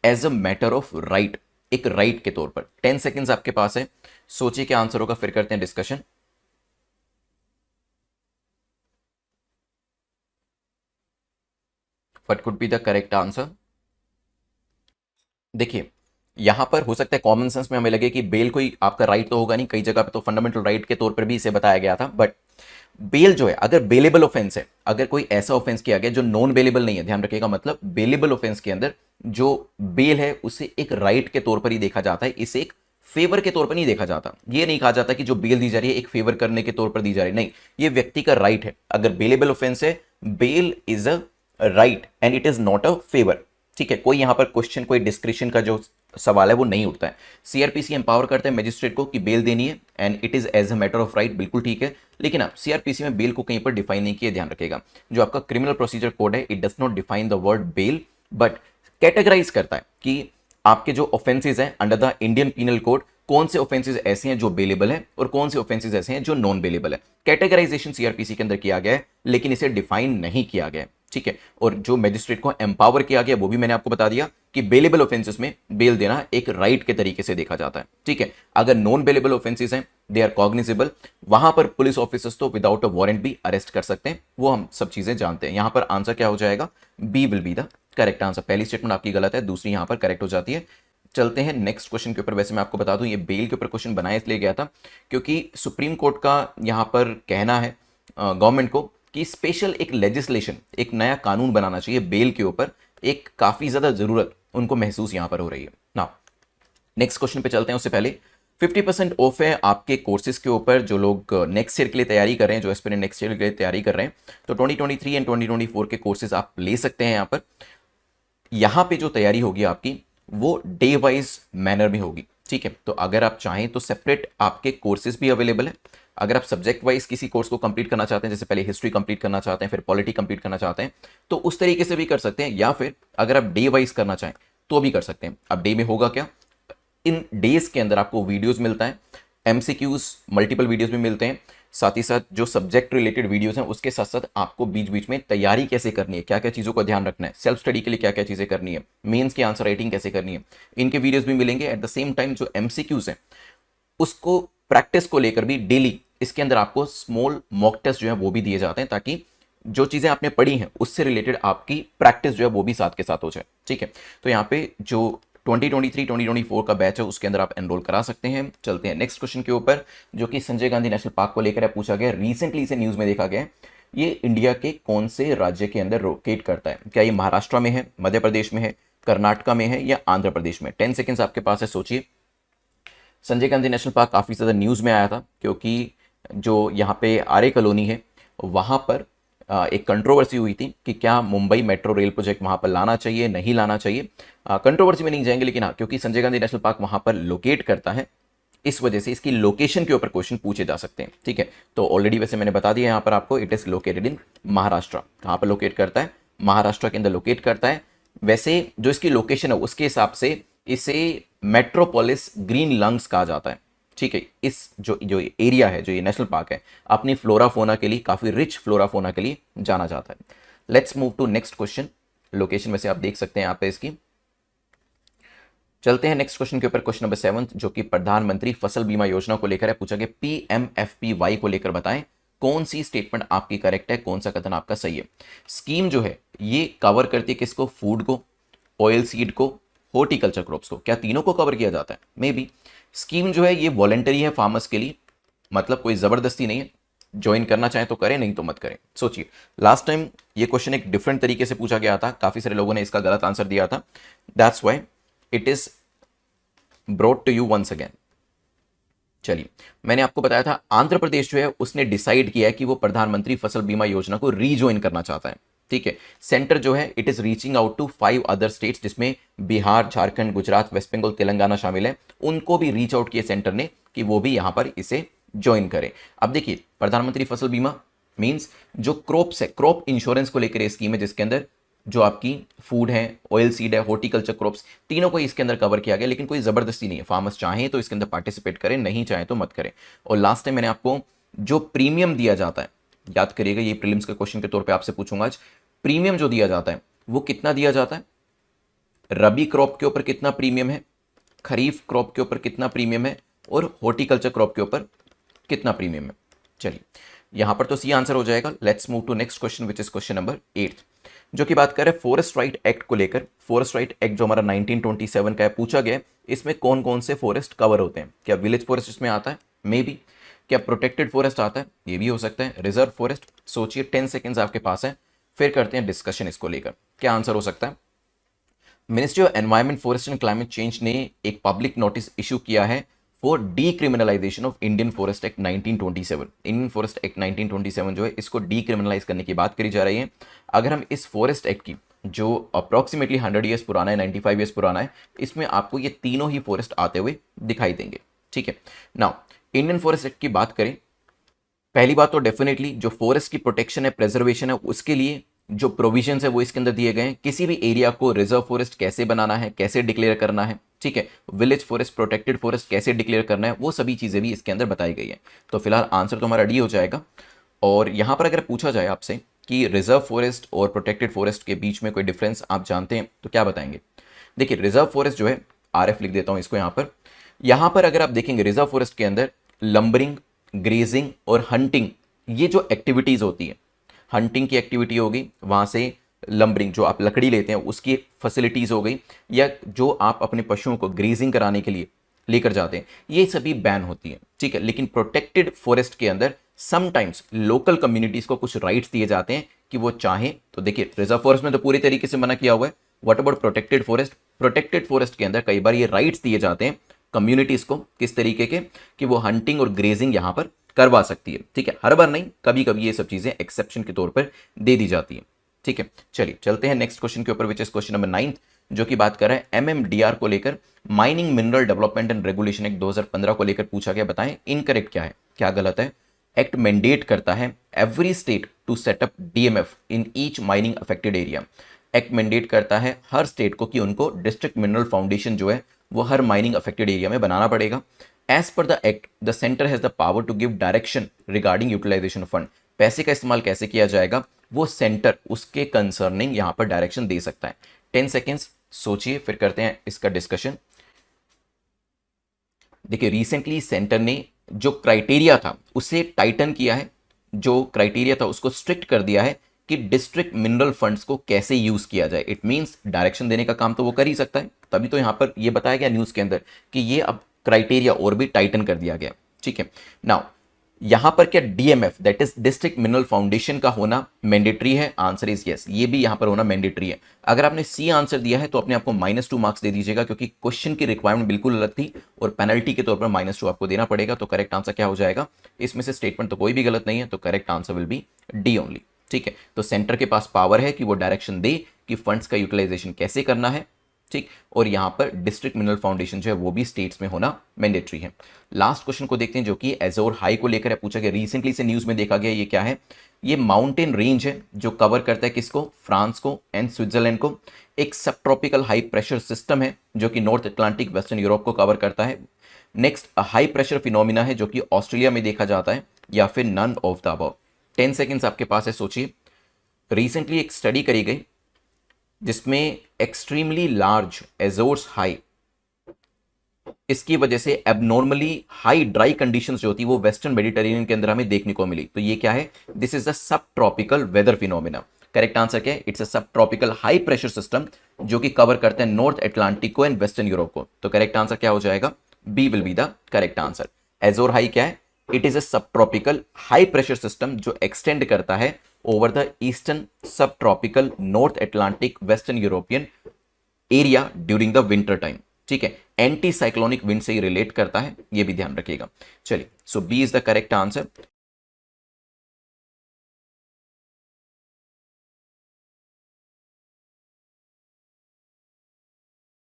as a matter of right, एक राइट के तौर पर। 10 सेकेंड्स आपके पास है, सोचिए क्या आंसर होगा, फिर करते हैं discussion. What could be the correct answer. देखिए, यहां पर हो सकता है कॉमन सेंस में हमें लगे कि बेल कोई आपका राइट तो होगा नहीं, कई जगह पे तो फंडामेंटल राइट के तौर पर भी इसे बताया गया था, बट बेल जो है अगर बेलेबल ऑफेंस है, अगर कोई ऐसा ऑफेंस किया गया जो नॉन बेलेबल नहीं है, ध्यान रखिएगा, मतलब बेलेबल ऑफेंस के अंदर जो बेल है उसे एक राइट के तौर पर ही देखा जाता है, इसे एक फेवर के तौर पर नहीं देखा जाता। ये नहीं कहा जाता कि जो बेल दी जा रही है एक फेवर करने के तौर पर दी जा रही है, नहीं, ये व्यक्ति का राइट है। अगर बेलेबल ऑफेंस है, bail is a right and it is not a favour. ठीक है, कोई यहां पर क्वेश्चन, कोई डिस्क्रिप्शन का जो सवाल है वो नहीं उठता है। सीआरपीसी एम्पावर करता है मजिस्ट्रेट को कि बेल देनी है and it is as a matter of right, बिल्कुल ठीक है, लेकिन आप सीआरपीसी में बेल को कहीं पर डिफाइन नहीं किया, ध्यान रखेगा। जो आपका क्रिमिनल प्रोसीजर कोड है, it does not define the word bail, but categorise करता है कि आपके जो ऑफेंसेज हैं under the Indian penal code, कौन से ऑफेंसेज ऐसे हैं जो बेलेबल है और कौन से ऑफेंसेज ऐसे हैं जो नॉन बेलेबल है। कैटेगराइजेशन सीआरपीसी के अंदर किया गया है, लेकिन इसे डिफाइन नहीं किया गया है। ठीक है, और जो मजिस्ट्रेट को एम्पावर किया गया वो भी मैंने आपको बता दिया कि बेलेबल ऑफेंसेस में बेल देना एक राइट के तरीके से देखा जाता है। ठीक है, अगर नॉन बेलेबल ऑफेंसेस हैं, दे आर कॉग्निजेबल, वहां पर पुलिस ऑफिसर्स तो विदाउट अ वारंट भी अरेस्ट कर सकते हैं, वो हम सब चीजें जानते हैं। यहां पर आंसर क्या हो जाएगा, B will be the correct answer. पहली स्टेटमेंट आपकी गलत है, दूसरी यहां पर करेक्ट हो जाती है। चलते हैं नेक्स्ट क्वेश्चन के ऊपर। वैसे मैं आपको बता दूं ये बेल के ऊपर क्वेश्चन बनाया इसलिए गया था क्योंकि सुप्रीम कोर्ट का यहां पर कहना है गवर्नमेंट को कि स्पेशल एक लेजिस्लेशन, एक नया कानून बनाना चाहिए बेल के ऊपर, एक काफी ज्यादा जरूरत उनको महसूस यहां पर हो रही है ना। नेक्स्ट क्वेश्चन पे चलते हैं, उससे पहले 50% ऑफ है आपके कोर्सेज के ऊपर। जो लोग नेक्स्ट ईयर के लिए तैयारी कर रहे हैं, जो एस्पिरेंट नेक्स्ट ईयर के लिए तैयारी कर रहे हैं, तो 2023 एंड 2024 के कोर्सेज आप ले सकते हैं। यहां पे जो तैयारी होगी आपकी वो डे वाइज मैनर में होगी। ठीक है, तो अगर आप चाहें तो सेपरेट आपके कोर्सेज भी अवेलेबल है। अगर आप सब्जेक्ट वाइज किसी कोर्स को कंप्लीट करना चाहते हैं, जैसे पहले हिस्ट्री कंप्लीट करना चाहते हैं, फिर पॉलिटी कंप्लीट करना चाहते हैं, तो उस तरीके से भी कर सकते हैं, या फिर अगर आप डे वाइज करना चाहें तो भी कर सकते हैं। अब डे में होगा क्या, इन डेज के अंदर आपको वीडियोस मिलता है, एमसीक्यूज मल्टीपल वीडियोस भी मिलते हैं, साथ ही साथ जो सब्जेक्ट रिलेटेड वीडियोस हैं उसके साथ साथ आपको बीच बीच में तैयारी कैसे करनी है, क्या क्या चीज़ों का ध्यान रखना है, सेल्फ स्टडी के लिए क्या क्या चीज़ें करनी है, मेंस की आंसर राइटिंग कैसे करनी है, इनके वीडियोस भी मिलेंगे। एट द सेम टाइम जो एमसीक्यूज हैं उसको प्रैक्टिस को लेकर भी डेली इसके अंदर आपको स्मॉल मॉक टेस्ट जो है वो भी दिए जाते हैं, ताकि जो चीजें आपने पढ़ी हैं उससे रिलेटेड आपकी प्रैक्टिस जो है वो भी साथ के साथ हो जाए। ठीक है, तो यहाँ पे जो 2023-2024 का बैच है उसके अंदर आप एनरोल करा सकते हैं। चलते हैं नेक्स्ट क्वेश्चन के ऊपर, जो कि संजय गांधी नेशनल पार्क को लेकर पूछा गया। रिसेंटली इसे न्यूज में देखा गया है, ये इंडिया के कौन से राज्य के अंदर लोकेट करता है। क्या ये महाराष्ट्र में है, मध्य प्रदेश में है, कर्नाटका में है, या आंध्र प्रदेश में। 10 सेकेंड्स आपके पास है, सोचिए। संजय गांधी नेशनल पार्क काफ़ी ज़्यादा न्यूज़ में आया था क्योंकि जो यहाँ पे आर्य कॉलोनी है वहाँ पर एक कंट्रोवर्सी हुई थी कि क्या मुंबई मेट्रो रेल प्रोजेक्ट वहाँ पर लाना चाहिए, नहीं लाना चाहिए। कंट्रोवर्सी में नहीं जाएंगे, लेकिन हाँ, क्योंकि संजय गांधी नेशनल पार्क वहाँ पर लोकेट करता है, इस वजह से इसकी लोकेशन के ऊपर क्वेश्चन पूछे जा सकते हैं। ठीक है, तो ऑलरेडी वैसे मैंने बता दिया यहाँ पर आपको, it is located in Maharashtra. कहाँ पर लोकेट करता है, महाराष्ट्र के अंदर लोकेट करता है। वैसे जो इसकी लोकेशन है उसके हिसाब से इसे मेट्रोपोलिस ग्रीन लंग्स कहा जाता है। ठीक है, इस जो जो एरिया है, जो ये नेशनल पार्क है, अपनी फ्लोरा फोना के लिए, काफी रिच फ्लोरा फोना के लिए जाना जाता है। Let's move to next question. Location वैसे आप देख सकते हैं यहाँ पे इसकी। चलते हैं नेक्स्ट क्वेश्चन के ऊपर, क्वेश्चन नंबर 7 जो कि प्रधानमंत्री फसल बीमा योजना को लेकर है। पूछा गया पीएमएफपीवाई को लेकर बताएं कौन सी स्टेटमेंट आपकी करेक्ट है, कौन सा कथन आपका सही है। स्कीम जो है ये कवर करती है किसको? फूड को, ऑयल सीड को, हॉर्टिकल्चर क्रॉप्स को। क्या तीनों को कवर किया जाता है? May B. स्कीम जो है ये वॉलेंटरी है फार्मर्स के लिए, मतलब कोई जबरदस्ती नहीं है, ज्वाइन करना चाहे तो करें, नहीं तो मत करें। सोचिए, लास्ट टाइम ये क्वेश्चन एक डिफरेंट तरीके से पूछा गया था, काफी सारे लोगों ने इसका गलत आंसर दिया था। That's why it is brought to you once again. चलिए, मैंने आपको बताया था आंध्र प्रदेश जो है उसने डिसाइड किया है कि वो प्रधानमंत्री फसल बीमा योजना को रीजॉइन करना चाहता है। ठीक है, सेंटर जो है it is reaching out to 5 other states, जिसमें बिहार, झारखंड, गुजरात, वेस्ट बंगाल, तेलंगाना शामिल है। उनको भी रीच आउट किया सेंटर ने कि वो भी यहां पर इसे ज्वाइन करें। अब देखिए, प्रधानमंत्री फसल बीमा मींस जो क्रॉप्स है, क्रॉप इंश्योरेंस को लेकर स्कीम है, जिसके अंदर जो आपकी फूड है, ऑयल सीड है, हॉर्टिकल्चर क्रॉप्स, तीनों को इसके अंदर कवर किया गया। लेकिन कोई जबरदस्ती नहीं है, फार्मर्स चाहें तो इसके अंदर पार्टिसिपेट करें, नहीं चाहें तो मत करें। और लास्ट टाइम मैंने आपको जो प्रीमियम दिया जाता है, याद करिएगा, ये प्रीलिम्स के क्वेश्चन के तौर पे आपसे पूछूंगा आज, प्रीमियम जो दिया जाता है वो कितना दिया जाता है, रबी क्रॉप के ऊपर कितना प्रीमियम है, खरीफ क्रॉप के ऊपर कितना प्रीमियम है, और हॉर्टिकल्चर क्रॉप के ऊपर कितना प्रीमियम है। चलिए, यहां पर तो सी आंसर हो जाएगा। Let's move to next question which is question number 8 जो कि बात कर रहे हैं फॉरेस्ट राइट एक्ट को लेकर। फॉरेस्ट राइट एक्ट जो हमारा 1927 का है, पूछा गया इसमें कौन कौन से फॉरेस्ट कवर होते हैं। क्या विलेज फॉरेस्ट इसमें आता है? May B. क्या प्रोटेक्टेड फॉरेस्ट आता है? ये भी हो सकता है। Reserve forest? सोचिए, 10 सेकेंड्स आपके पास है, फिर करते हैं डिस्कशन इसको लेकर। क्या आंसर हो सकता है? Ministry of environment, forest and climate change ने एक पब्लिक नोटिस इशू किया है for decriminalisation of Indian forest act 1927। Indian forest act 1927 जो है इसको डीक्रिमिनलाइज करने की बात करी जा रही है। अगर हम इस फॉरेस्ट एक्ट की जो अप्रॉक्सीमेटली 100 ईयर्स पुराना है, 95 ईयर्स पुराना है, इसमें आपको ये तीनों ही फॉरेस्ट आते हुए दिखाई देंगे। ठीक है, नाउ इंडियन फॉरेस्ट एक्ट की बात करें, पहली बात तो डेफिनेटली जो फॉरेस्ट की प्रोटेक्शन है, प्रेजर्वेशन है, उसके लिए जो प्रोविजंस है वो इसके अंदर दिए गए हैं। किसी भी एरिया को रिजर्व फॉरेस्ट कैसे बनाना है, कैसे डिक्लेयर करना है, ठीक है, विलेज फॉरेस्ट, प्रोटेक्टेड फॉरेस्ट कैसे डिक्लेयर करना है, वो सभी चीजें भी इसके अंदर बताई गई है। तो फिलहाल आंसर तो हमारा डी हो जाएगा। और यहां पर अगर पूछा जाए आपसे कि रिजर्व फॉरेस्ट और प्रोटेक्टेड फॉरेस्ट के बीच में कोई डिफरेंस आप जानते हैं तो क्या बताएंगे? देखिए, रिजर्व फॉरेस्ट जो है, RF लिख देता हूं इसको यहां पर अगर आप देखेंगे रिजर्व फॉरेस्ट के अंदर लंबरिंग, ग्रेजिंग और हंटिंग, ये जो एक्टिविटीज होती है, हंटिंग की एक्टिविटी होगी, वहां से लंबरिंग जो आप लकड़ी लेते हैं उसकी फैसिलिटीज हो गई, या जो आप अपने पशुओं को ग्रेजिंग कराने के लिए लेकर जाते हैं, ये सभी बैन होती है। ठीक है, लेकिन प्रोटेक्टेड फॉरेस्ट के अंदर समटाइम्स लोकल कम्युनिटीज को कुछ राइट्स दिए जाते हैं कि वो चाहें तो। देखिए, रिजर्व फॉरेस्ट में तो पूरी तरीके से मना किया हुआ है। What about protected forest? Protected forest के अंदर कई बार ये राइट्स दिए जाते हैं कम्युनिटीज को, किस तरीके के, कि वो हंटिंग और ग्रेजिंग यहां पर करवा सकती है। ठीक है, हर बार नहीं, कभी कभी ये सब चीजें एक्सेप्शन के तौर पर दे दी जाती है। ठीक है, चलिए चलते हैं नेक्स्ट क्वेश्चन के ऊपर विच इज क्वेश्चन नंबर 9 जो कि बात कर रहा है MMDR को लेकर, mining mineral development and regulation act 2015 को लेकर पूछा गया। बताएं इनकरेक्ट क्या है, क्या गलत है। एक्ट मैंडेट करता है every state to set up DMF in each mining affected area. Act mandate करता है हर स्टेट को कि उनको डिस्ट्रिक्ट मिनरल फाउंडेशन जो है वो हर माइनिंग अफेक्टेड एरिया में बनाना पड़ेगा। As per the act the centre has the power to give direction regarding utilisation of fund. पैसे का इस्तेमाल कैसे किया जाएगा वो सेंटर उसके कंसर्निंग यहां पर डायरेक्शन दे सकता है। 10 सेकेंड्स सोचिए, फिर करते हैं इसका डिस्कशन। देखिए, रिसेंटली सेंटर ने जो क्राइटेरिया था उसे टाइटन किया है, जो क्राइटेरिया था उसको स्ट्रिक्ट कर दिया है कि डिस्ट्रिक्ट मिनरल फंड्स को कैसे यूज किया जाए। इट मींस डायरेक्शन देने का काम तो वो कर ही सकता है, तभी तो यहां पर ये बताया गया न्यूज के अंदर कि ये अब क्राइटेरिया और भी टाइटन कर दिया गया। ठीक है, नाउ यहां पर क्या DMF that is district mineral foundation का होना मैंडेटरी है? आंसर इज यस, ये भी यहां पर होना मैंडेटरी है। अगर आपने सी आंसर दिया है तो अपने आपको -2 मार्क्स दे दीजिएगा, क्योंकि क्वेश्चन की रिक्वायरमेंट बिल्कुल अलग थी और पेनल्टी के तौर पर -2 आपको देना पड़ेगा। तो करेक्ट आंसर क्या हो जाएगा? इसमें से स्टेटमेंट तो कोई भी गलत नहीं है, तो correct answer will B D only. ठीक है, तो सेंटर के पास पावर है कि वो डायरेक्शन दे कि फंड्स का यूटिलाइजेशन कैसे करना है, ठीक, और यहाँ पर डिस्ट्रिक्ट मिनरल फाउंडेशन जो है वो भी स्टेट्स में होना मैंडेटरी है। लास्ट क्वेश्चन को देखते हैं जो कि एजोर हाई को लेकर है, पूछा गया, रिसेंटली से न्यूज़ में देखा गया। ये क्या है? ये माउंटेन रेंज है जो कवर करता है किसको? फ्रांस को एंड स्विट्जरलैंड को। एक सब ट्रॉपिकल हाई प्रेशर सिस्टम है जो कि नॉर्थ अटलांटिक वेस्टर्न यूरोप को कवर करता है। नेक्स्ट हाई प्रेशर फिनोमिना है जो कि ऑस्ट्रेलिया में देखा जाता है, या फिर none of the above. 10 seconds आपके पास है, सोचिए। रिसेंटली एक स्टडी करी गई जिसमें एक्सट्रीमली लार्ज एजोर्स हाई, इसकी वजह से एबनॉर्मली हाई ड्राई कंडीशंस जो होती है वो वेस्टर्न मेडिटेरेनियन के अंदर हमें देखने को मिली। तो ये क्या है? This is the sub tropical weather phenomena. Correct answer क्या है? It's a sub tropical high pressure system जो कि कवर करते हैं नॉर्थ अटलांटिक को एंड वेस्टर्न यूरोप को। तो करेक्ट आंसर क्या हो जाएगा? B will be the correct answer. Azores high क्या है? It is a sub tropical high pressure system जो एक्सटेंड करता है over the eastern sub tropical North Atlantic western European area during the winter time. ठीक है, anti cyclonic wind से ही relate करता है, ये भी ध्यान रखिएगा। चलिए, so B is the correct answer.